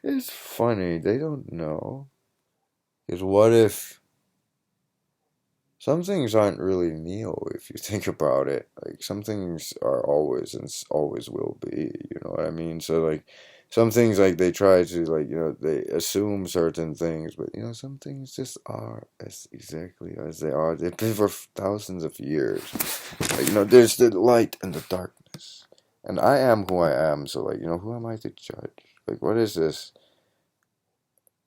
It's funny. They don't know. Because what if some things aren't really meal if you think about it? Like some things are always and always will be. You know what I mean? So like some things like they try to like they assume certain things, but some things just are as exactly as they are. They've been for thousands of years. Like there's the light and the darkness, and I am who I am. So like who am I to judge? Like what is this?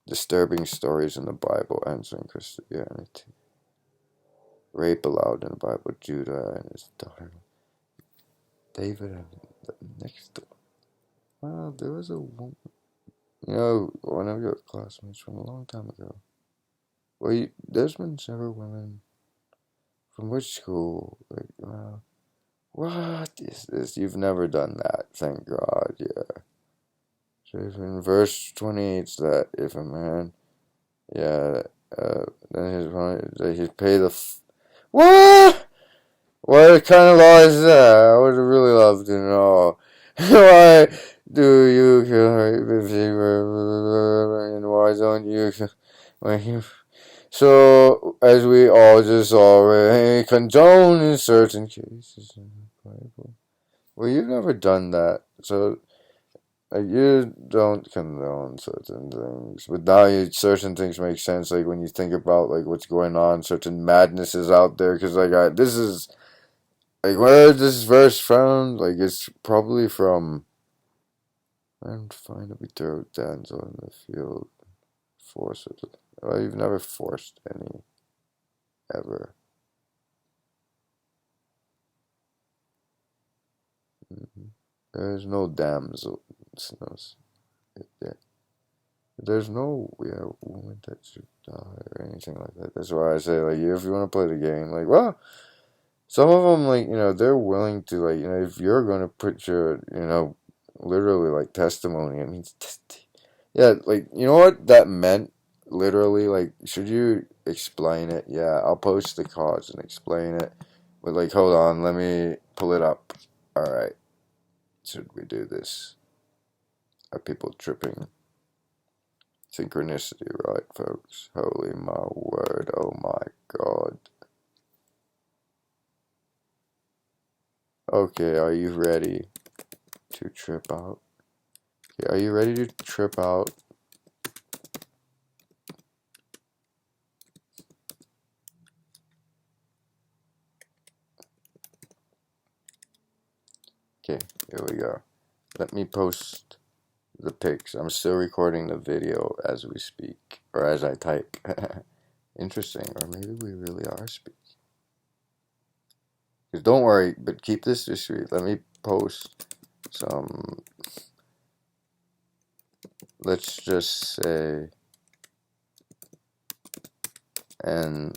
Disturbing stories in the Bible answering Christianity. Rape allowed in the Bible, Judah and his daughter. David and the next door. Well, there was a woman. One of your classmates from a long time ago. Well, there's been several women from which school? Like, what is this? You've never done that, thank God, yeah. So in verse 28, it's that if a man, yeah, then he'd pay the. What? What kind of law is that? I would really love to know. Why do you kill her? And why don't you when you? So, as we all just already condone in certain cases in the Bible. Well, you've never done that, so you don't condone certain things. But now certain things make sense, like when you think about like what's going on, certain madness is out there. Because this is like where this verse from? Like it's probably from. And find a throw damsel in the field, force it. Well, you've never forced any ever. There's no damsel. There's no woman that should die or anything like that. That's why I say like if you want to play the game, like some of them like they're willing to like if you're gonna put your literally like testimony. It means yeah, like what that meant literally. Like should you explain it? Yeah, I'll post the cards and explain it. But like hold on, let me pull it up. All right. Should we do this? Are people tripping? Synchronicity, right, folks? Holy my word, oh my God. Okay, are you ready to trip out? Okay, are you ready to trip out? Okay, here we go. Let me post the pics. I'm still recording the video as we speak, or as I type. Interesting, or maybe we really are speaking. Because don't worry, but keep this discreet. Let me post some, let's just say, enlightening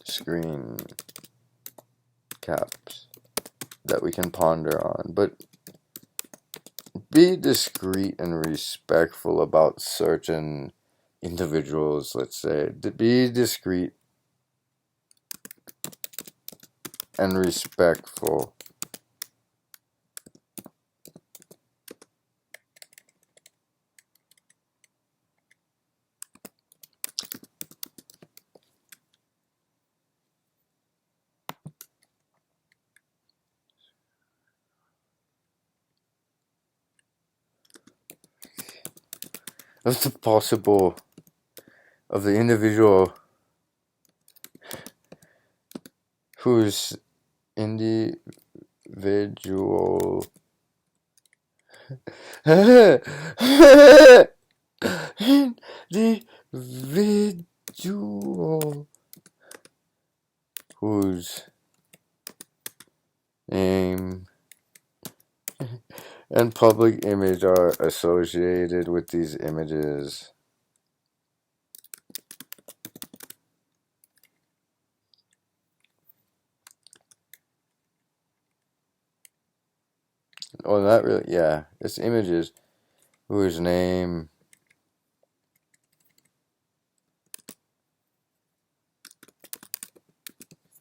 screen caps that we can ponder on. But be discreet and respectful about certain individuals, let's say. Be discreet and respectful. of the possible, of the individual whose individual individual whose name and public image are associated with these images. Oh, not really. Yeah, it's images whose name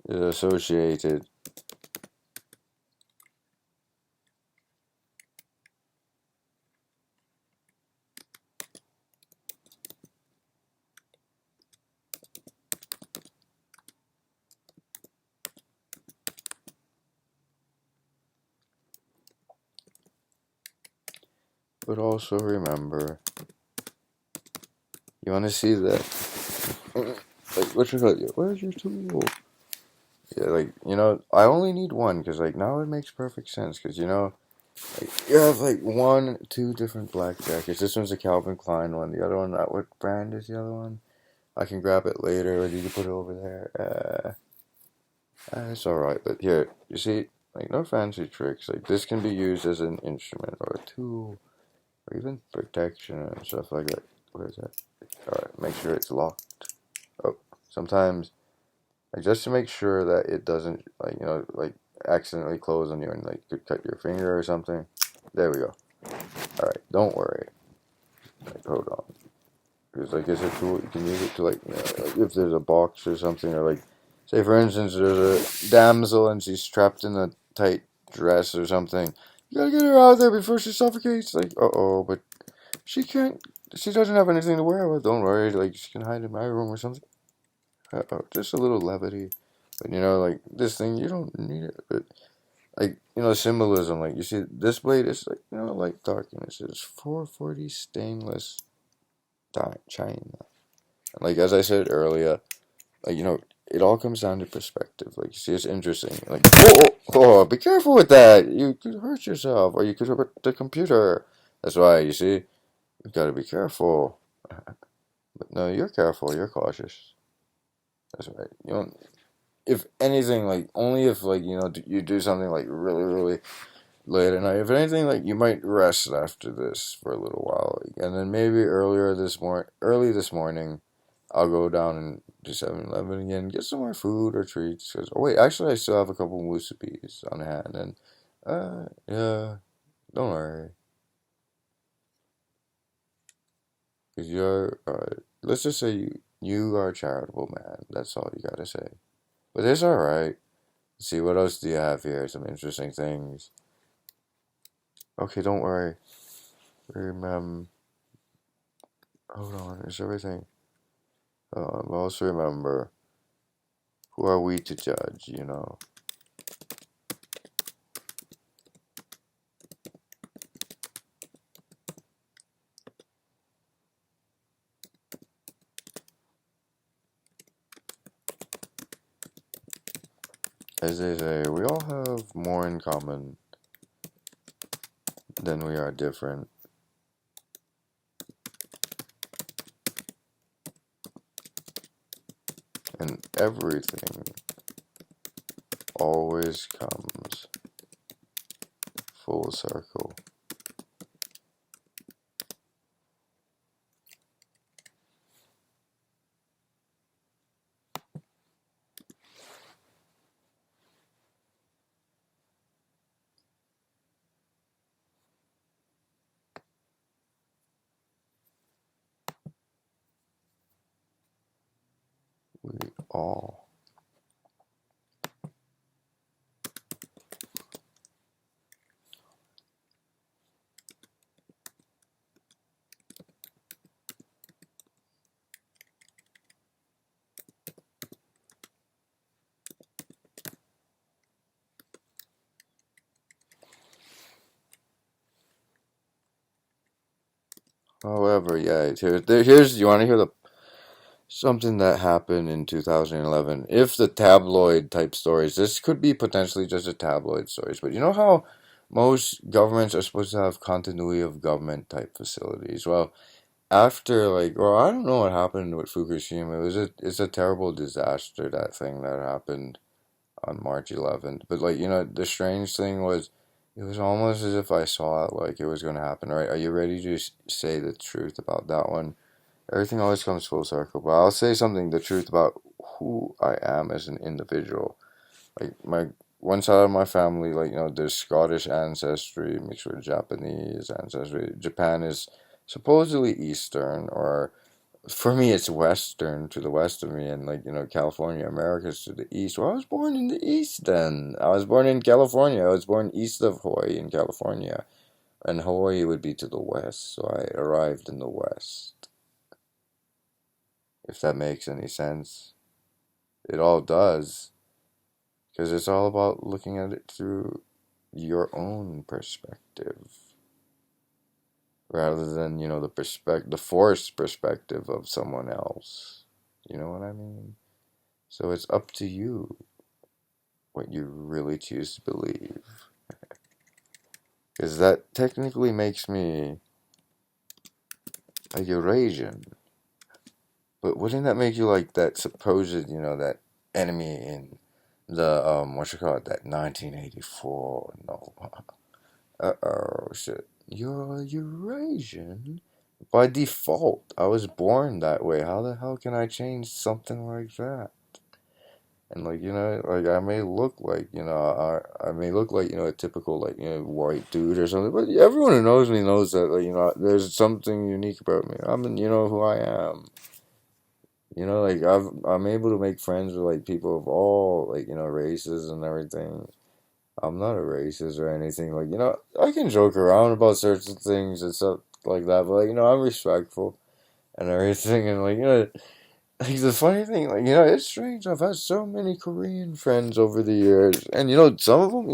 is associated but also remember, you want to see that, like, what you call it? Where's your tool? Yeah, like, I only need one, because, like, now it makes perfect sense, because, like, you have, like, two different black jackets. This one's a Calvin Klein one. The other one, what brand is the other one? I can grab it later, or you can put it over there. It's alright, but here, you see, like, no fancy tricks. Like, this can be used as an instrument, or a tool, or even protection and stuff like that. Where is that? Alright, make sure it's locked. Oh, sometimes, like, just to make sure that it doesn't, like, like, accidentally close on you and, like, could cut your finger or something. There we go. Alright, don't worry. Like, hold on. Because, like, it's a tool, you can use it to, like, like, if there's a box or something, or, like, say, for instance, there's a damsel and she's trapped in a tight dress or something. You gotta get her out of there before she suffocates. Like, uh-oh, but she can't, she doesn't have anything to wear. Well, don't worry, like, she can hide in my room or something. Uh-oh, just a little levity. But, like, this thing, you don't need it. But, like, symbolism, like, you see, this blade is, like, light darkness. It's 440 stainless china. Like, as I said earlier, like, it all comes down to perspective. Like, you see, it's interesting. Like, be careful with that. You could hurt yourself, or you could hurt the computer. That's why, you see, you've got to be careful. But no, you're careful. You're cautious. That's right. If anything, like, only if, like, you do something, like, really, really late at night. If anything, like, you might rest after this for a little while. Like, and then maybe early this morning, I'll go down and do 7-Eleven again, get some more food or treats. Cause, oh wait, actually I still have a couple musubis on hand, and yeah, don't worry, cause let's just say you are a charitable man. That's all you gotta say. But it's all right. Let's see, what else do you have here? Some interesting things. Okay, don't worry. Hold on, is everything? Also remember, who are we to judge? As they say, we all have more in common than we are different. And everything always comes full circle. We all. However, yeah, here's you want to hear the something that happened in 2011. If the tabloid type stories, this could be potentially just a tabloid stories, but you know how most governments are supposed to have continuity of government type facilities. Well, after well, I don't know what happened with Fukushima. It's a terrible disaster, that thing that happened on March 11th. But the strange thing was, it was almost as if I saw it like it was going to happen. Right? Are you ready to say the truth about that one? Everything always comes full circle. But I'll say something, the truth about who I am as an individual. Like my one side of my family, there's Scottish ancestry mixed with Japanese ancestry. Japan is supposedly Eastern, or for me, it's Western to the west of me, and California, America's to the east. Well, I was born in the east then. I was born in California. I was born east of Hawaii in California, and Hawaii would be to the west, so I arrived in the west. If that makes any sense. It all does, because it's all about looking at it through your own perspective, rather than, the forced perspective of someone else. You know what I mean? So it's up to you what you really choose to believe. Because that technically makes me a Eurasian. But wouldn't that make you like that supposed, that enemy in the, what you call it, that 1984? No. Uh-oh, shit. You're a Eurasian? By default, I was born that way. How the hell can I change something like that? And I may look like, I may look like, a typical white dude or something, but everyone who knows me knows that there's something unique about me. Who I am. I'm able to make friends with people of all races and everything. I'm not a racist or anything. I can joke around about certain things and stuff like that, but I'm respectful and everything, and the funny thing, it's strange. I've had so many Korean friends over the years, and some of them,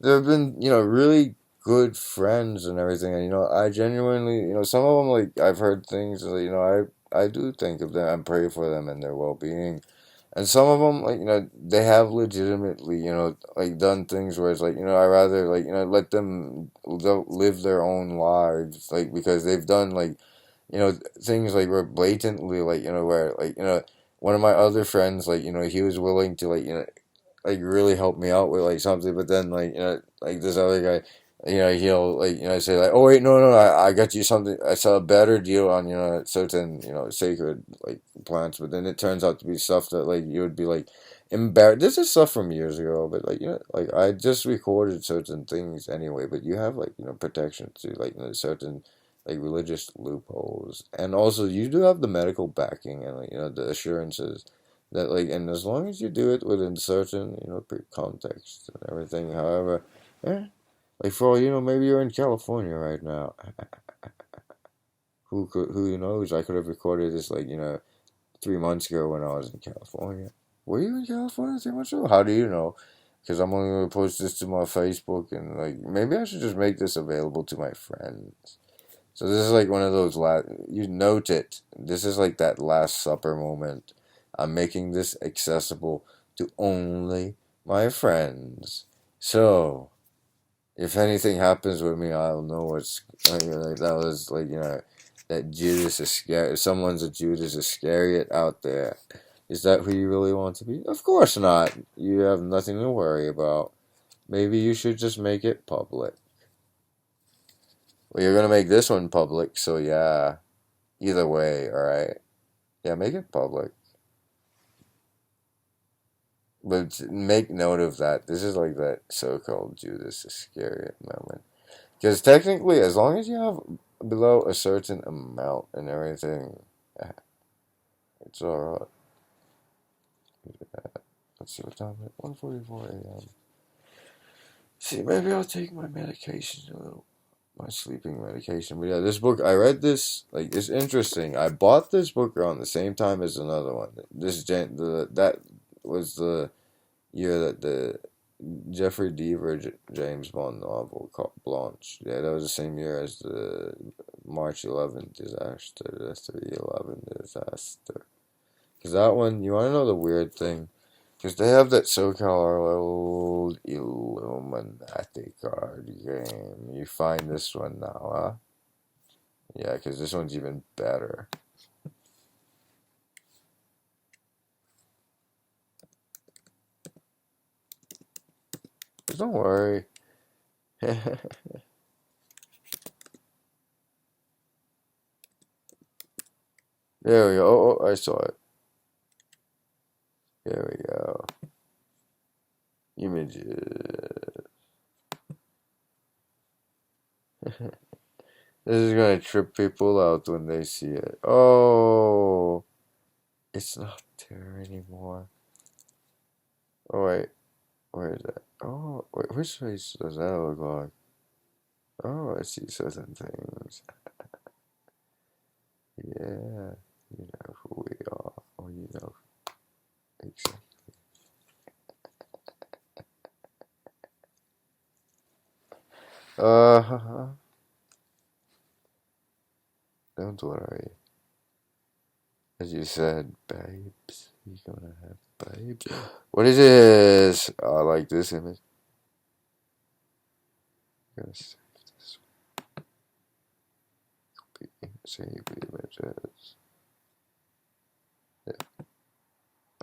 they've been, really good friends and everything, and I genuinely, some of them, I've heard things that, I do think of them and pray for them and their well-being, and some of them, they have legitimately, done things where it's I rather let them live their own lives, because they've done things were blatantly where one of my other friends he was willing to really help me out with something, but then this other guy, he'll say oh wait, no, I got you something, I saw a better deal on certain sacred plants, but then it turns out to be stuff that you would be embarrassed. This is stuff from years ago, but I just recorded certain things anyway, but you have protection to certain religious loopholes, and also you do have the medical backing and the assurances that and as long as you do it within certain context and everything. However, yeah, for all maybe you're in California right now. Who knows? I could have recorded this 3 months ago when I was in California. Were you in California 3 months ago? How do you know? Because I'm only going to post this to my Facebook, and maybe I should just make this available to my friends. So this is one of those you note it. This is that Last Supper moment. I'm making this accessible to only my friends. So, if anything happens with me, I'll know what's that was that Judas Iscariot. If someone's a Judas Iscariot out there, is that who you really want to be? Of course not. You have nothing to worry about. Maybe you should just make it public. Well, you're gonna make this one public, so yeah. Either way, alright? Yeah, make it public. But make note of that. This is that so-called Judas Iscariot moment. Because technically, as long as you have below a certain amount and everything, it's alright. Let's see what time it is. 1:44 a.m. See, maybe I'll take my medication a little. My sleeping medication. But yeah, this book, I read this, it's interesting. I bought this book around the same time as another one. That was the year that the Jeffrey Deaver James Bond novel called Blanche. Yeah, that was the same year as the March 11th disaster, the 3/11 disaster. Because that one, you want to know the weird thing? Because they have that SoCal old Illuminati card game. You find this one now, huh? Yeah, because this one's even better. But don't worry. There we go. Oh, I saw it. There we go. Images. This is gonna trip people out when they see it. Oh, it's not there anymore. Oh wait, where is that? Oh wait, which face does that look like? Oh, I see certain things. Yeah, you know who we are. Oh, you know exactly. Uh, don't worry. As you said, babes, you're gonna have babes. What is this? I like this image. I'm gonna save this. Save images. Yeah.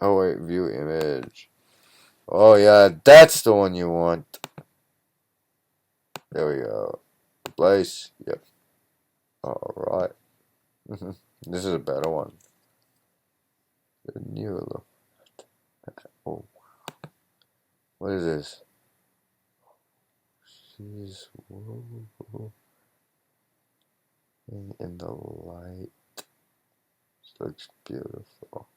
Oh wait, view image. Oh yeah, that's the one you want. There we go. Place. Yep. Alright. This is a better one. The new look. Oh. What is this? She's whoa. In the light. She looks beautiful.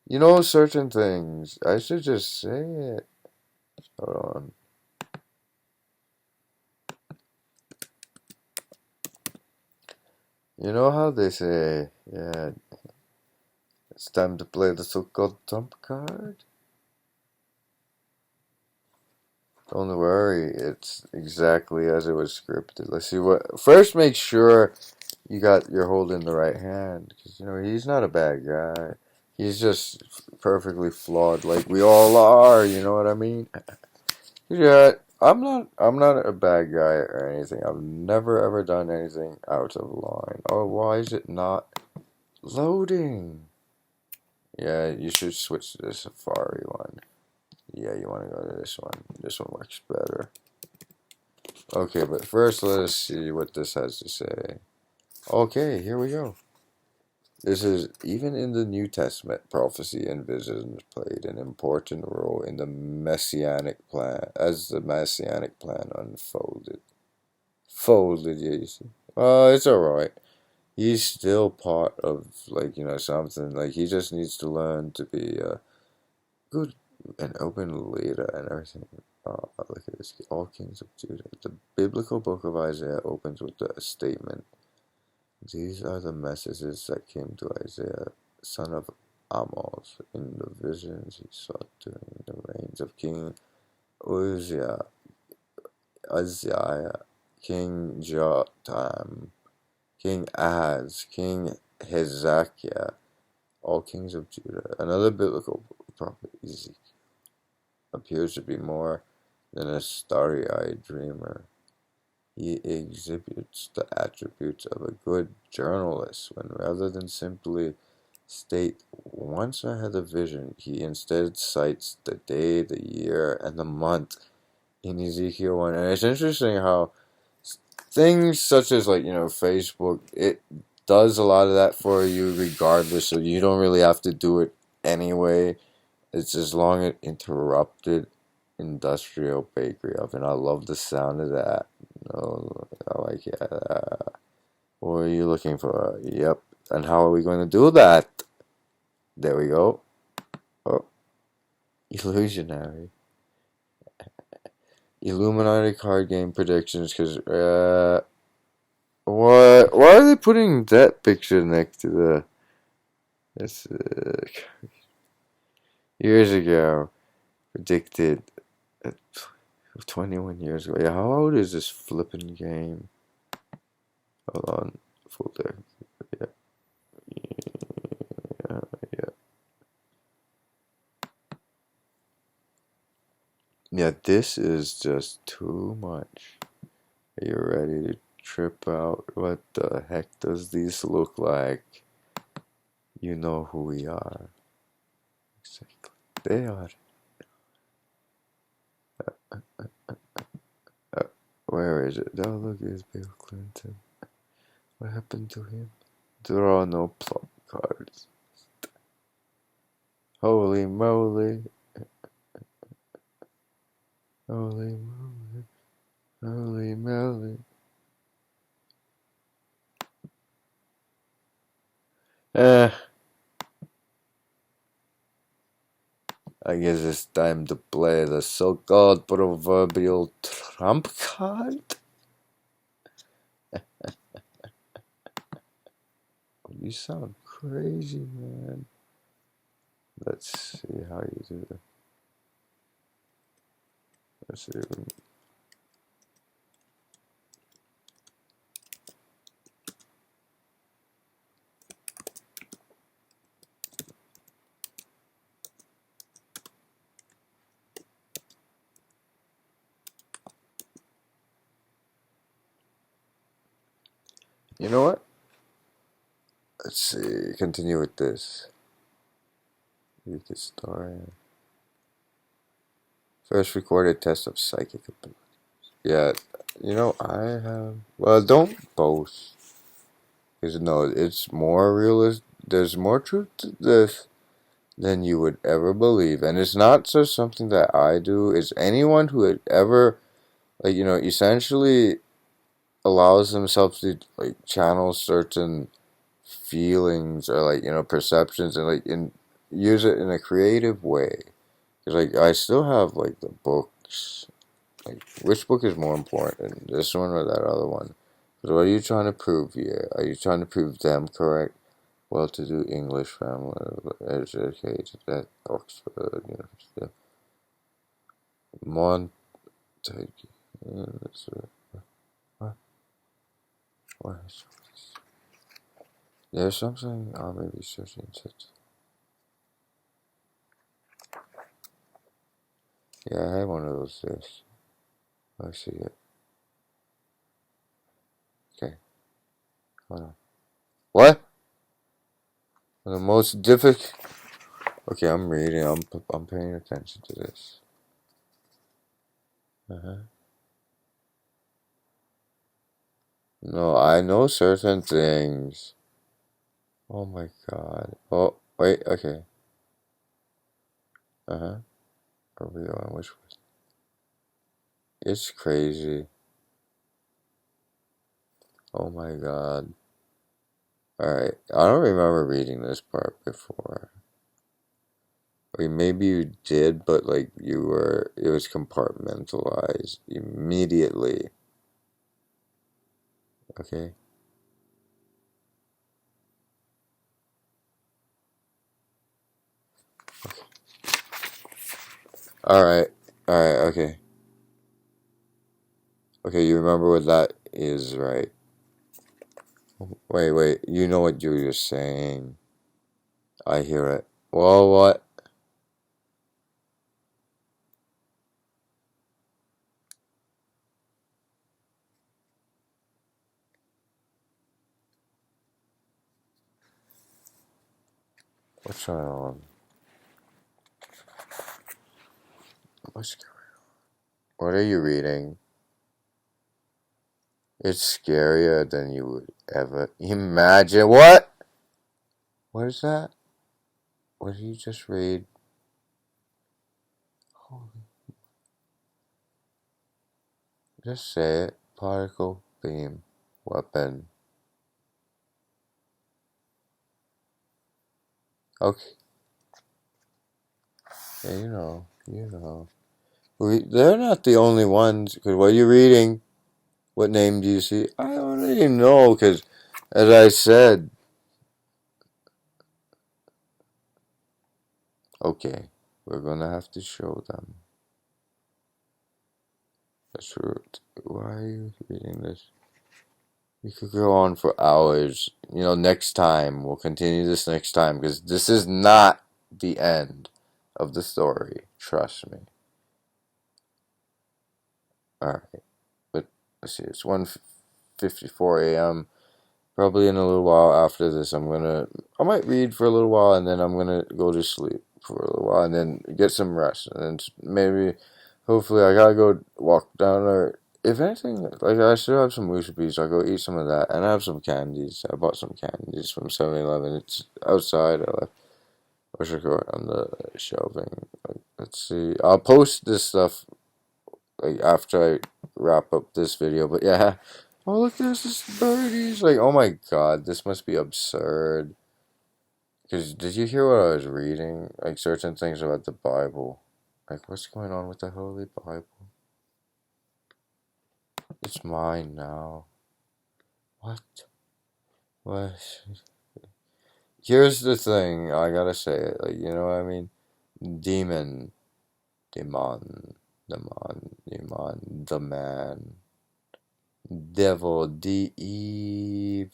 You know certain things. I should just say it. Hold on. You know how they say, yeah, it's time to play the so-called trump card? Don't worry, it's exactly as it was scripted. Let's see what. First, make sure you're holding the right hand, because you know he's not a bad guy. He's just perfectly flawed, like we all are. You know what I mean? Yeah, I'm not a bad guy or anything. I've never ever done anything out of line. Oh, why is it not loading? Yeah, you should switch to the Safari one. Yeah, you want to go to this one. This one works better. Okay, but first let us see what this has to say. Okay, here we go. This is even in the New Testament, prophecy and visions played an important role in the messianic plan as the messianic plan unfolded. Folded, yeah, you see. It's alright. He's still part of something. Like he just needs to learn to be good and open leader and everything. Look at this. All kings of Judah. The biblical book of Isaiah opens with the statement. These are the messages that came to Isaiah, son of Amos, in the visions he saw during the reigns of King Uzziah, King Jotham, King Ahaz, King Hezekiah, all kings of Judah. Another biblical prophet, Ezekiel, appears to be more than a starry-eyed dreamer. He exhibits the attributes of a good journalist when rather than simply state once I had a vision, he instead cites the day, the year, and the month in Ezekiel 1. And it's interesting how things such as Facebook, it does a lot of that for you regardless, so you don't really have to do it anyway. It's as long as interrupted industrial bakery oven. I love the sound of that. No, I like it. What are you looking for? Yep. And how are we going to do that? There we go. Oh, illusionary. Illuminati card game predictions. Because why are they putting that picture next to the? This years ago. predicted at 21 years ago. Yeah, how old is this flipping game? Hold on, full deck. Yeah, yeah, yeah. Yeah, this is just too much. Are you ready to trip out? What the heck does these look like? You know who we are. Exactly. They are. Where is it? Oh, look, it's Bill Clinton. What happened to him? There are no plot cards. Holy moly. Holy moly. Holy moly. Eh, I guess it's time to play the so-called proverbial trump card. You sound crazy, man. Let's see how you do it. Let's see. You know what? Let's see. Continue with this. Read the story. First recorded test of psychic ability. Yeah, I have. Well, don't boast. Because, no, it's more realistic. There's more truth to this than you would ever believe. And it's not just something that I do. It's anyone who had ever, essentially allows themselves to, channel certain feelings or, perceptions and, use it in a creative way. Because, I still have, the books. Which book is more important, this one or that other one? Because what are you trying to prove here? Are you trying to prove them correct? Well-to-do English family, educated at Oxford University. Montague. What? What is this? There's something I may be searching. Yeah, I had one of those discs. I see it. Okay, hold on. What? The most difficult. Okay, I'm reading. I'm paying attention to this. No, I know certain things. Oh my god. Oh, wait, okay. Are we on which one? It's crazy. Oh my god. Alright, I don't remember reading this part before. Maybe you did, but it was compartmentalized immediately. Okay? Alright, okay. Okay, you remember what that is, right? Wait, you know what you're saying. I hear it. Well, what? What's going on? What's going on? What are you reading? It's scarier than you would ever imagine. What? What is that? What did you just read? Holy. Just say it. Particle beam weapon. Okay. Yeah, you know. They're not the only ones. Because what are you reading? What name do you see? I don't even know. Because, as I said. Okay. We're gonna have to show them the truth. Why are you reading this? We could go on for hours. Next time. We'll continue this next time because this is not the end of the story. Trust me. Alright. But let's see. It's 1:54 a.m. Probably in a little while after this, I might read for a little while and then I'm gonna go to sleep for a little while and then get some rest. And then maybe, hopefully, I gotta go walk down or, if anything, like I still have some musubis. I'll go eat some of that. And I have some candies. I bought some candies from 7-Eleven. It's outside. I left on the shelving. Let's see. I'll post this stuff like after I wrap up this video. But yeah. Oh, look, there's this birdies. Like, oh my god, this must be absurd. Because did you hear what I was reading? Like, certain things about the Bible. Like, what's going on with the Holy Bible? It's mine now. What? What? Here's the thing. I gotta say it. Like, you know what I mean? Demon. Demon. The man. Devil. Eve.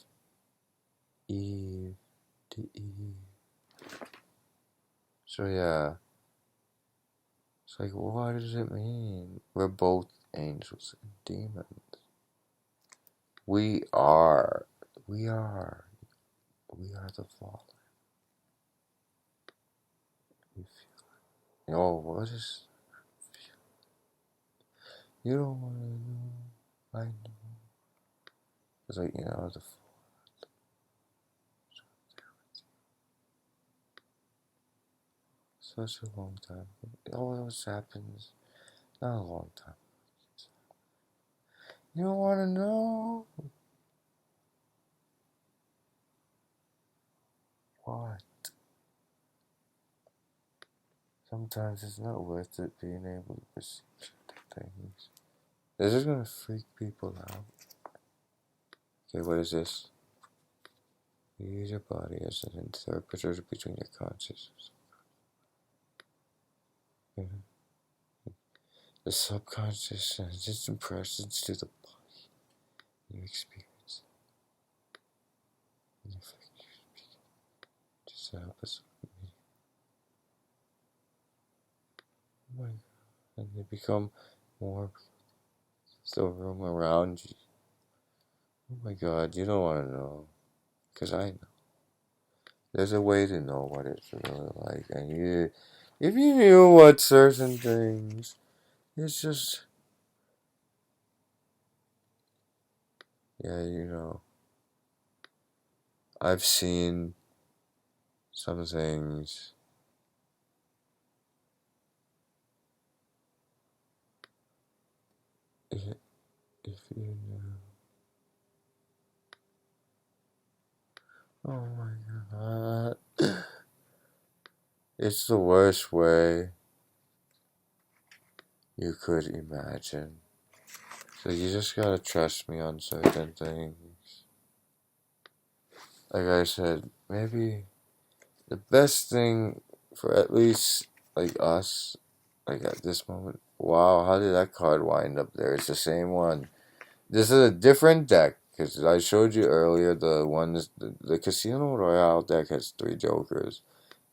So, yeah. It's like, what does it mean? We're both angels and demons. We are the Father. What is... You don't want to know. I know. It's like, the such a long time. It always happens. Not a long time. You don't want to know? What? Sometimes it's not worth it being able to perceive things. This is gonna freak people out. Okay, what is this? You use your body as an interpreter between your consciousness. The subconscious sends its impressions to the body. You experience an effect just help us. Oh my god. And they become more. There's a room around you. Oh my god, you don't want to know. Because I know. There's a way to know what it's really like. And if you knew what certain things, it's just, yeah, I've seen some things. If you knew. Oh my god. It's the worst way you could imagine. So you just gotta trust me on certain things. Like I said, maybe the best thing for at least like us, like at this moment. Wow, how did that card wind up there? It's the same one. This is a different deck because I showed you earlier the Casino Royale deck has 3 jokers.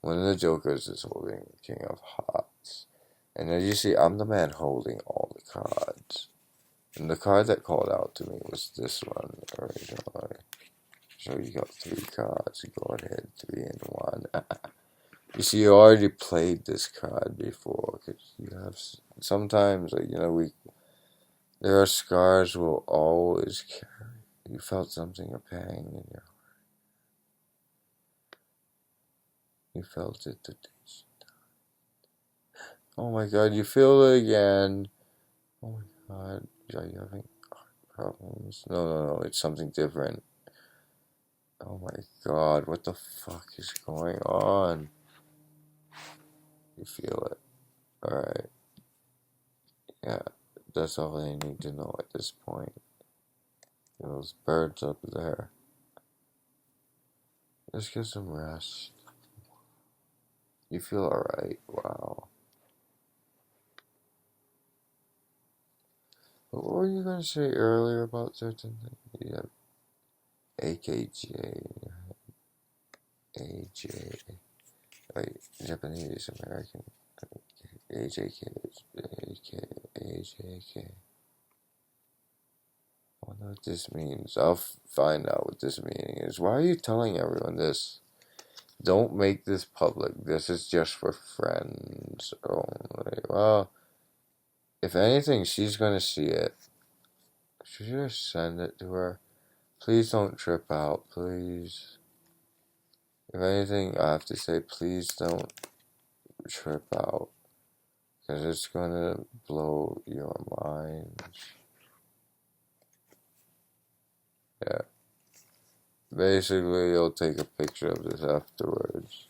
One of the jokers is holding King of Hearts. And as you see, I'm the man holding all the cards. And the card that called out to me was this one originally. So you got 3 cards. You go ahead, 3 and 1. You see, you already played this card before. Cause you have sometimes, there are scars we'll always carry. You felt something, a pang in your heart. You felt it today. Oh my god, you feel it again. Oh my god, are you having heart problems? No, it's something different. Oh my god, what the fuck is going on? You feel it. Alright. Yeah, that's all I need to know at this point. Those birds up there. Let's get some rest. You feel alright? Wow. What were you gonna say earlier about certain things? You have AKJ, AJ, like Japanese American, AJK, AK, AJK. I wonder what this means. I'll find out what this meaning is. Why are you telling everyone this? Don't make this public. This is just for friends only. Well, if anything, she's gonna see it. Should you just send it to her? Please don't trip out, please. If anything, I have to say, please don't trip out. Because it's gonna blow your mind. Yeah. Basically, you'll take a picture of this afterwards.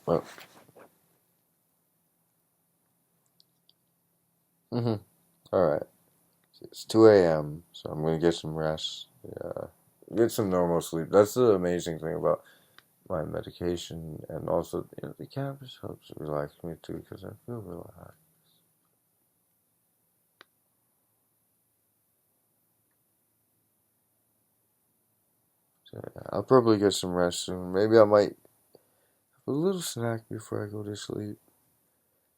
Oh. Alright. It's 2 a.m., so I'm gonna get some rest. Yeah. Get some normal sleep. That's the amazing thing about my medication, and also the cannabis helps relax me too, because I feel relaxed. So, yeah, I'll probably get some rest soon. Maybe I might have a little snack before I go to sleep.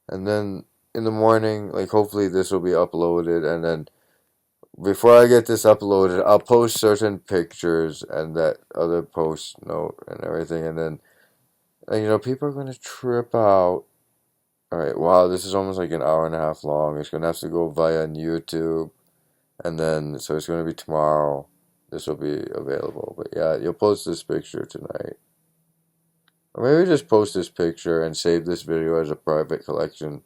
And then in the morning, like hopefully this will be uploaded, and then before I get this uploaded, I'll post certain pictures and that other post note and everything, and then people are gonna trip out. All right, wow, this is almost like an hour and a half long. It's gonna have to go via YouTube, and then so it's gonna be tomorrow. This will be available, but yeah, you'll post this picture tonight, or maybe just post this picture and save this video as a private collection.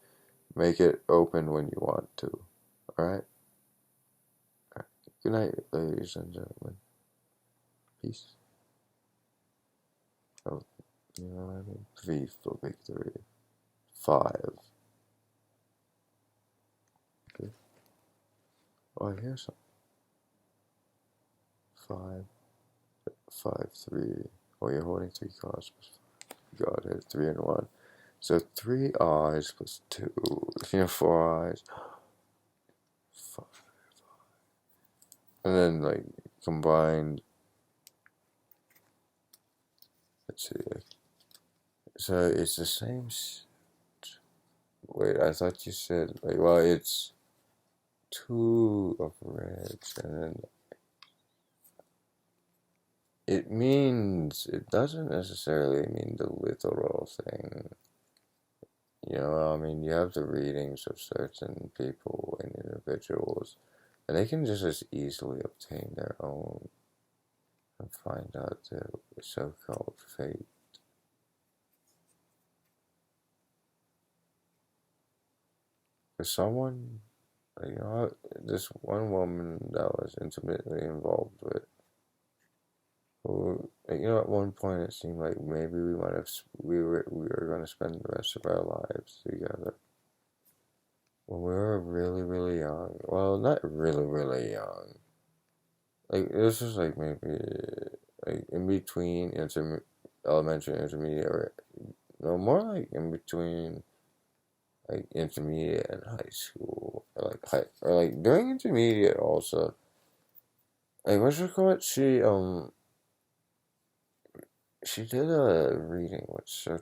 Make it open when you want to. All right. Good night, ladies and gentlemen. Peace. Oh, you know what I mean? V for victory. 5. Okay. Oh, I hear something. 5, 5, 3. Oh, you're holding 3 cards. God, I had 3 and 1. So 3 eyes plus 2. 4 eyes. 5. And then, like, combined. Let's see. So it's the same. Wait, I thought you said, like, well, it's 2 of reds, and then it doesn't necessarily mean the literal thing. I mean, you have the readings of certain people and individuals, and they can just as easily obtain their own and find out their so-called fate. Because someone, this one woman that I was intimately involved with, who, at one point it seemed like maybe we were going to spend the rest of our lives together. When we were really, really young. Well, not really, really young. Like, this was like maybe like in between elementary and intermediate, or no, more like in between like intermediate and high school, or like during intermediate also. Like, what's it called? She did a reading with a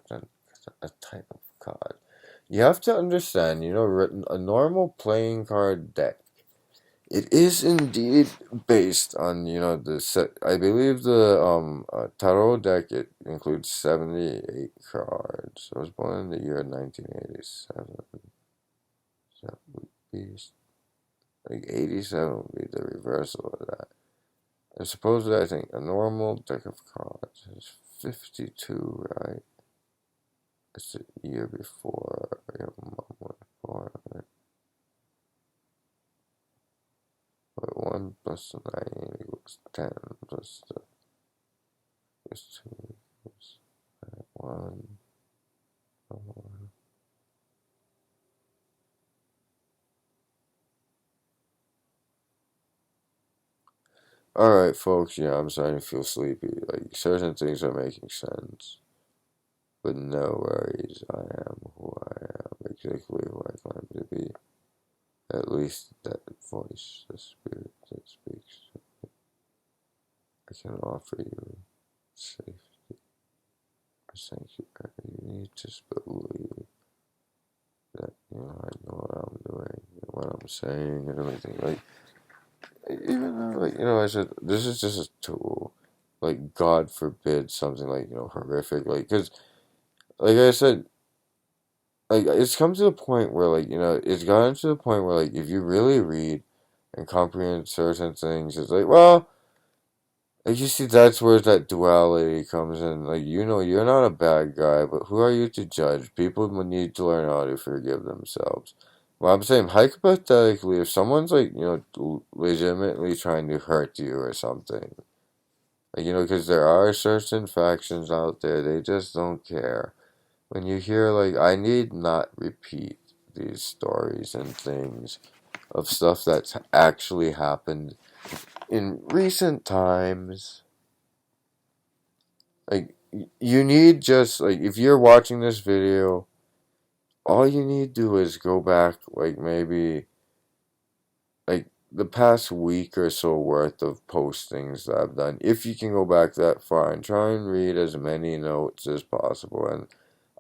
type of card. You have to understand, a normal playing card deck. It is indeed based on, the set. I believe the tarot deck, it includes 78 cards. I was born in the year 1987. So that would be, like, 87 would be the reversal of that. And supposedly, I think a normal deck of cards is 52, right? It's the year before your mom was born. Right? But 1 plus 9 equals 10 plus 2. one. Alright, folks, yeah, I'm starting to feel sleepy. Like, certain things are making sense. But no worries, I am who I am, exactly who I claim to be. At least that voice, the spirit that speaks. I can offer you safety, a sanctuary. You need to just believe that, I know what I'm doing, and what I'm saying, and everything. Like, even though, I said, this is just a tool. Like, God forbid something, like, horrific. Like, because, like I said, like, it's come to the point where, it's gotten to the point where, like, if you really read and comprehend certain things, it's like, well, like, you see, that's where that duality comes in. Like, you're not a bad guy, but who are you to judge? People will need to learn how to forgive themselves. Well, I'm saying, hypothetically, if someone's, like, legitimately trying to hurt you or something, like, because there are certain factions out there, they just don't care. When you hear, like, I need not repeat these stories and things of stuff that's actually happened in recent times. Like, you need just, like, if you're watching this video, all you need to do is go back, like, maybe, like, the past week or so worth of postings that I've done. If you can go back that far and try and read as many notes as possible. And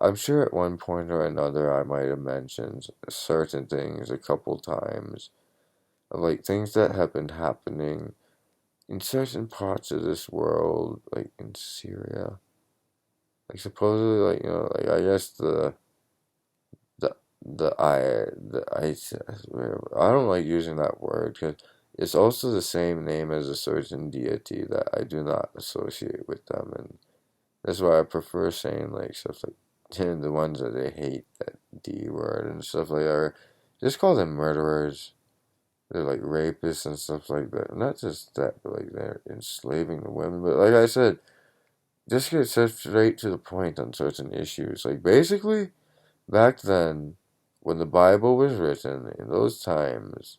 I'm sure at one point or another I might have mentioned certain things a couple times. Like, things that have been happening in certain parts of this world, like in Syria. Like, supposedly, like, I guess the the ISIS, I don't like using that word because it's also the same name as a certain deity that I do not associate with them, and that's why I prefer saying, like, stuff like the ones that they hate, that D word and stuff like that. Or just call them murderers. They're like rapists and stuff like that. Not just that, but like they're enslaving the women. But like I said, just get straight to the point on certain issues. Like, basically, back then, when the Bible was written, in those times,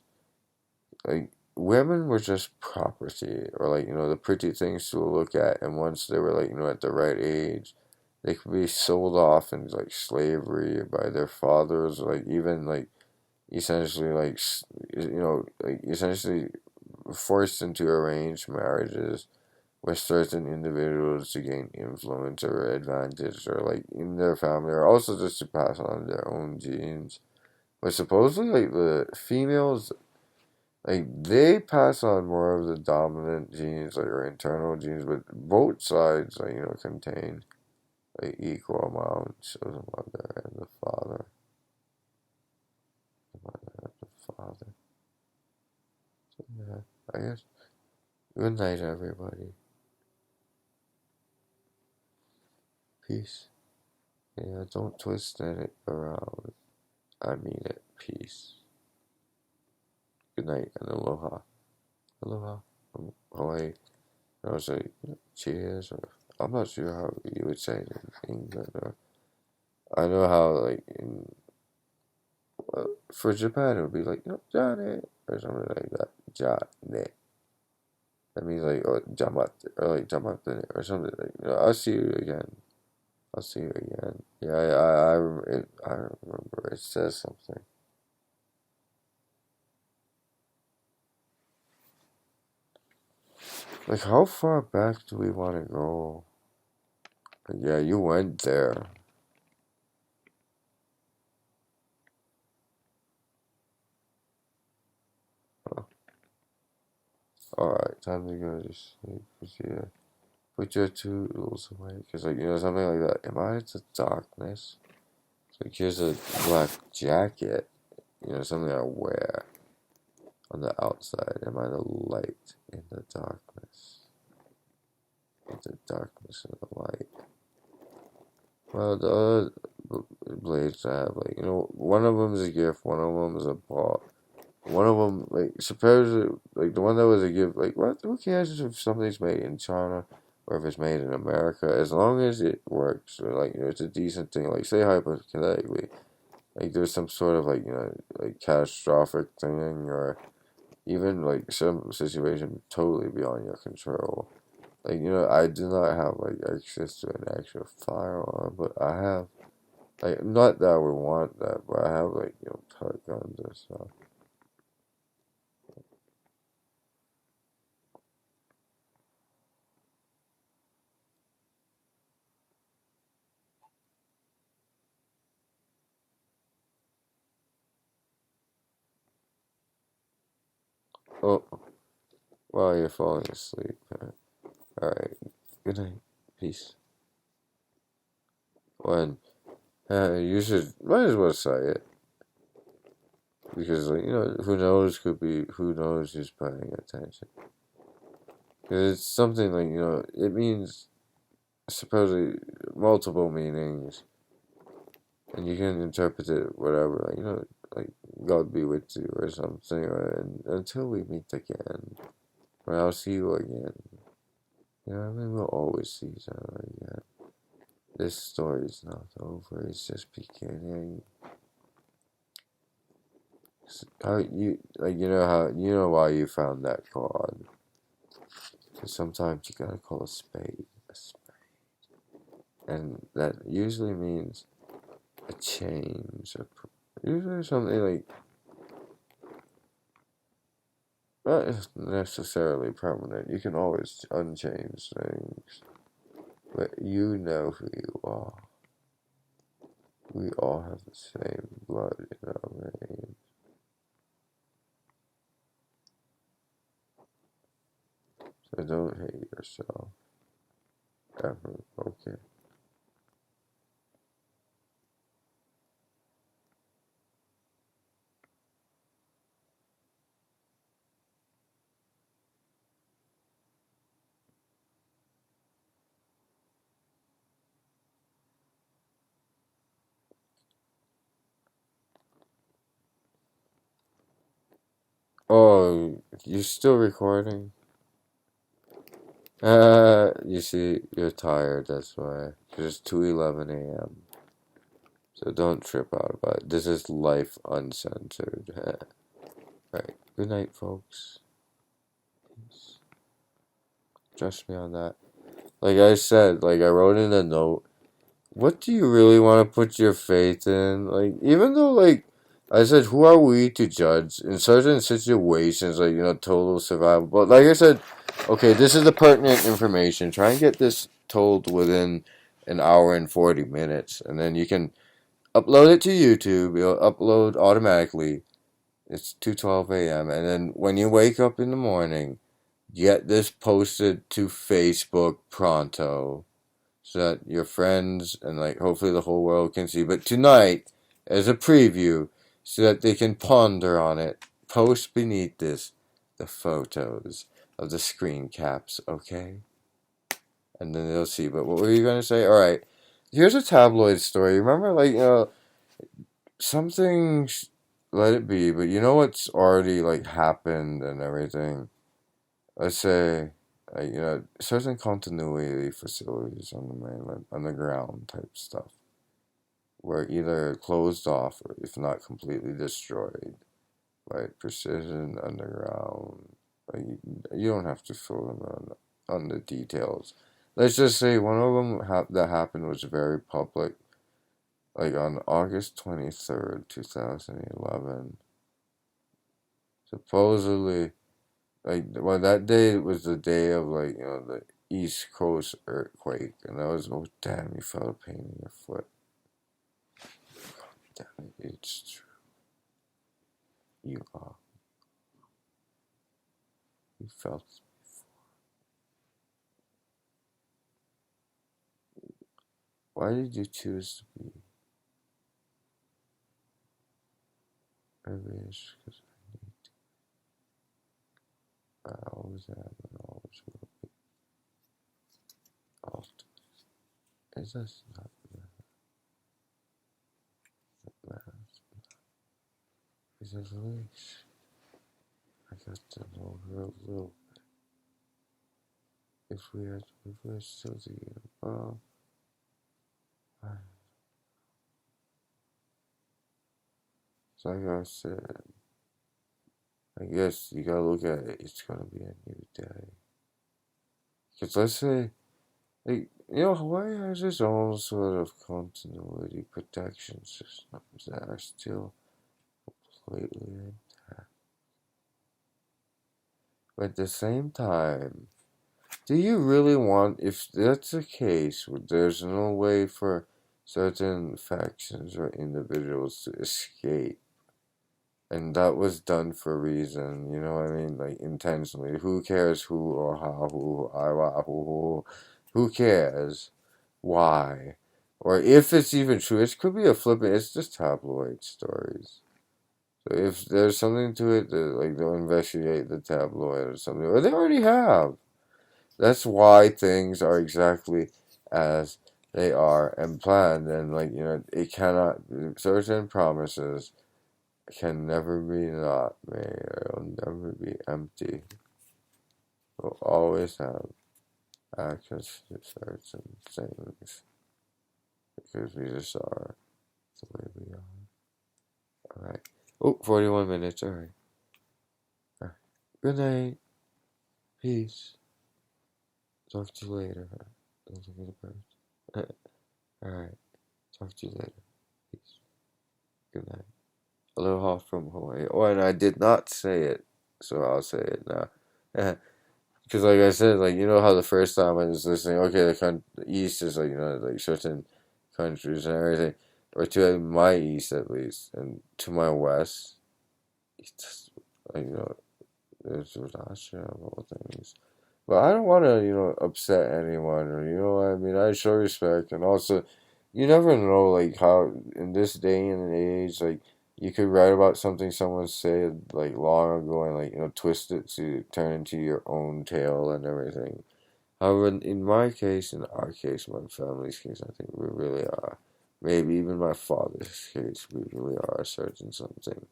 like, women were just property, or, like, the pretty things to look at, and once they were, like, at the right age, they could be sold off into, like, slavery by their fathers, like, even, like, essentially, like, like, essentially forced into arranged marriages with certain individuals to gain influence or advantage, or, like, in their family, or also just to pass on their own genes. But supposedly, like, the females, like, they pass on more of the dominant genes, like, or internal genes, but both sides, like, contain, like, equal amounts of the mother and the father. The mother and the father. So, yeah, I guess. Good night, everybody. Peace. Yeah, don't twist it around. I mean it. Peace. Good night and aloha. Aloha from Hawaii. I would say cheers, or I'm not sure how you would say it in England. Or I know how, like, for Japan it would be like, Johnny, or something like that. Johnny. That means, like, oh, Jamate, or like Jamate, or something like, I'll see you again. I'll see you again. Yeah, I remember it says something. Like, how far back do we want to go? Like, yeah, you went there. Huh. Alright, time to go to sleep. Yeah. Put your tools away. Because, like, something like that. Am I the darkness? Like, here's a black jacket. Something I wear on the outside. Am I the light in the darkness? In the darkness and the light. Well, the other blades I have, like, one of them is a gift, one of them is a bought. One of them, like, supposedly, like, the one that was a gift, like, what? Who cares if something's made in China or if it's made in America, as long as it works, or like it's a decent thing. Like say hypothetically, like there's some sort of like like catastrophic thing, or even like some situation totally beyond your control. Like I do not have like access to an actual firearm, but I have like not that I would want that, but I have like pellet guns and stuff. Oh, while you're falling asleep. All right. Good night. Peace. When you should might as well say it because like who knows who knows who's paying attention. Because it's something like it means supposedly multiple meanings, and you can interpret it whatever. Like like God be with you or something. And until we meet again, or I'll see you again. I mean, we'll always see each other again. This story's not over. It's just beginning. How you like? Why you found that card? Because sometimes you gotta call a spade, and that usually means a change, usually something like not necessarily permanent. You can always unchange things, but you know who you are. We all have the same blood in our veins. So don't hate yourself ever, okay? Oh, you still recording? You see, you're tired, that's why. It's 2:11 a.m. So don't trip out about it. This is life uncensored. Right. Good night, folks. Peace. Trust me on that. Like I said, like I wrote in a note, what do you really want to put your faith in? Like, even though, like, I said, who are we to judge in certain situations, like, total survival? But, like I said, okay, this is the pertinent information. Try and get this told within an hour and 40 minutes, and then you can upload it to YouTube. It'll upload automatically. It's 2:12 a.m. And then when you wake up in the morning, get this posted to Facebook pronto so that your friends and like hopefully the whole world can see. But tonight, as a preview, so that they can ponder on it, post beneath this the photos of the screen caps, okay? And then they'll see. But what were you gonna say? All right, here's a tabloid story. Remember, like something. Let it be, but you know what's already like happened and everything. Let's say, certain continuity facilities on the mainland, underground type stuff, were either closed off or, if not completely destroyed, by Precision Underground. Like, you don't have to fill them on the details. Let's just say one of them that happened was very public, like on August 23rd, 2011. Supposedly, that day was the day of the East Coast earthquake, and that was, oh damn, you felt a pain in your foot. Damn it, it's true. You are. You felt it before. Why did you choose to be? Maybe it's because I always have and always will be. Often. It does not matter. It's at least I got to know her a little. if we're still together. Well, so like I said, I guess you gotta look at it. It's gonna be a new day. Because let's say, like, Hawaii has its own sort of continuity protection systems that are still completely intact. But at the same time, do you really want, if that's the case, there's no way for certain factions or individuals to escape? And that was done for a reason, you know what I mean? Like, intentionally. Who cares who or how, who, I, why, who cares? Why? Or if it's even true, it could be a flippant, it's just tabloid stories. So if there's something to it, like, they'll investigate the tabloid or something, or they already have. That's why things are exactly as they are and planned, and, like, it cannot, certain promises can never be not made. It'll never be empty. We'll always have access to certain things because we just are the way we are. Alright. Oh, 41 minutes. Alright. Good night. Peace. Talk to you later. Don't look at the birds. Alright. Talk to you later. Peace. Good night. Aloha from Hawaii. Oh, and I did not say it, so I'll say it now. Because, like I said, like, how the first time I was listening, okay, the East is, like, like certain countries and everything, or to my East at least, and to my West, it's just, like, there's rational things. But I don't want to, upset anyone, or, what I mean? I show respect, and also, you never know, like, how, in this day and age, like, you could write about something someone said, like, long ago and, like, twist it to turn into your own tale and everything. However, in my case, in our case, my family's case, I think we really are. Maybe even my father's case, we really are a certain something,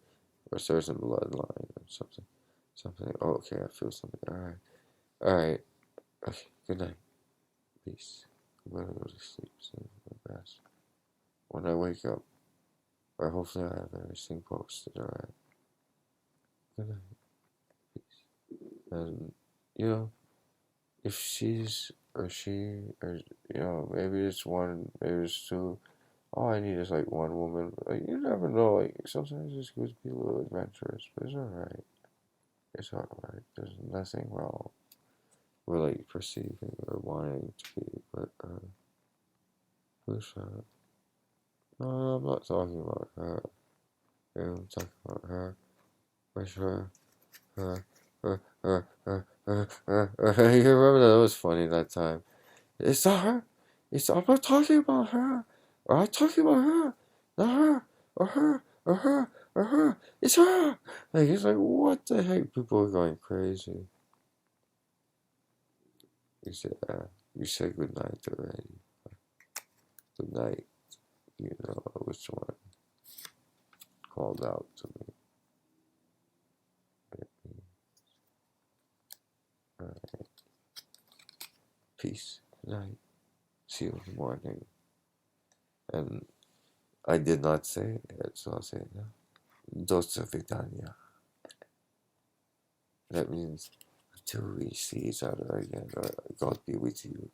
or a certain bloodline, or something. Something. Oh, okay, I feel something. Alright. Alright. Okay, good night. Peace. I'm gonna go to sleep soon. My best. When I wake up, or hopefully I have everything posted. Alright. Good night. Peace. And, if she's, or she, or, maybe it's one, maybe it's two. All I need is, like, one woman. Like, you never know. Like, sometimes it's good to be a little adventurous, but it's alright. It's alright. There's nothing wrong with, like, perceiving or wanting to be, but, who's her? No, I'm not talking about her. I'm talking about her. Where's her? Her. You remember that? It was funny that time. It's not her. I'm not talking about her. Or I'm talking about her. Not her. Or her. Or her. Or her. It's her. Like, it's like, what the heck? People are going crazy. You said good night already. Good night. Which one called out to me. Alright. Peace. Good night. See you in the morning. And I did not say it yet, so I'll say it now. Dosa Vidania. That means until we see each other again, or God be with you,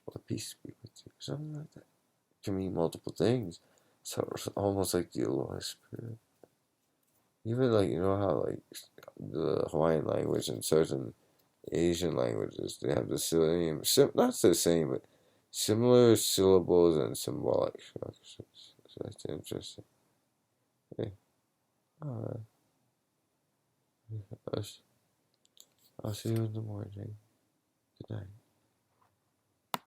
or peace be with you, something like that. It can mean multiple things. So it's almost like the Aloha spirit. Even, like, how, like, the Hawaiian language and certain Asian languages, they have the same, not the same, but similar syllables and symbolic structures. So that's interesting. Okay. Alright. I'll see you in the morning. Good night.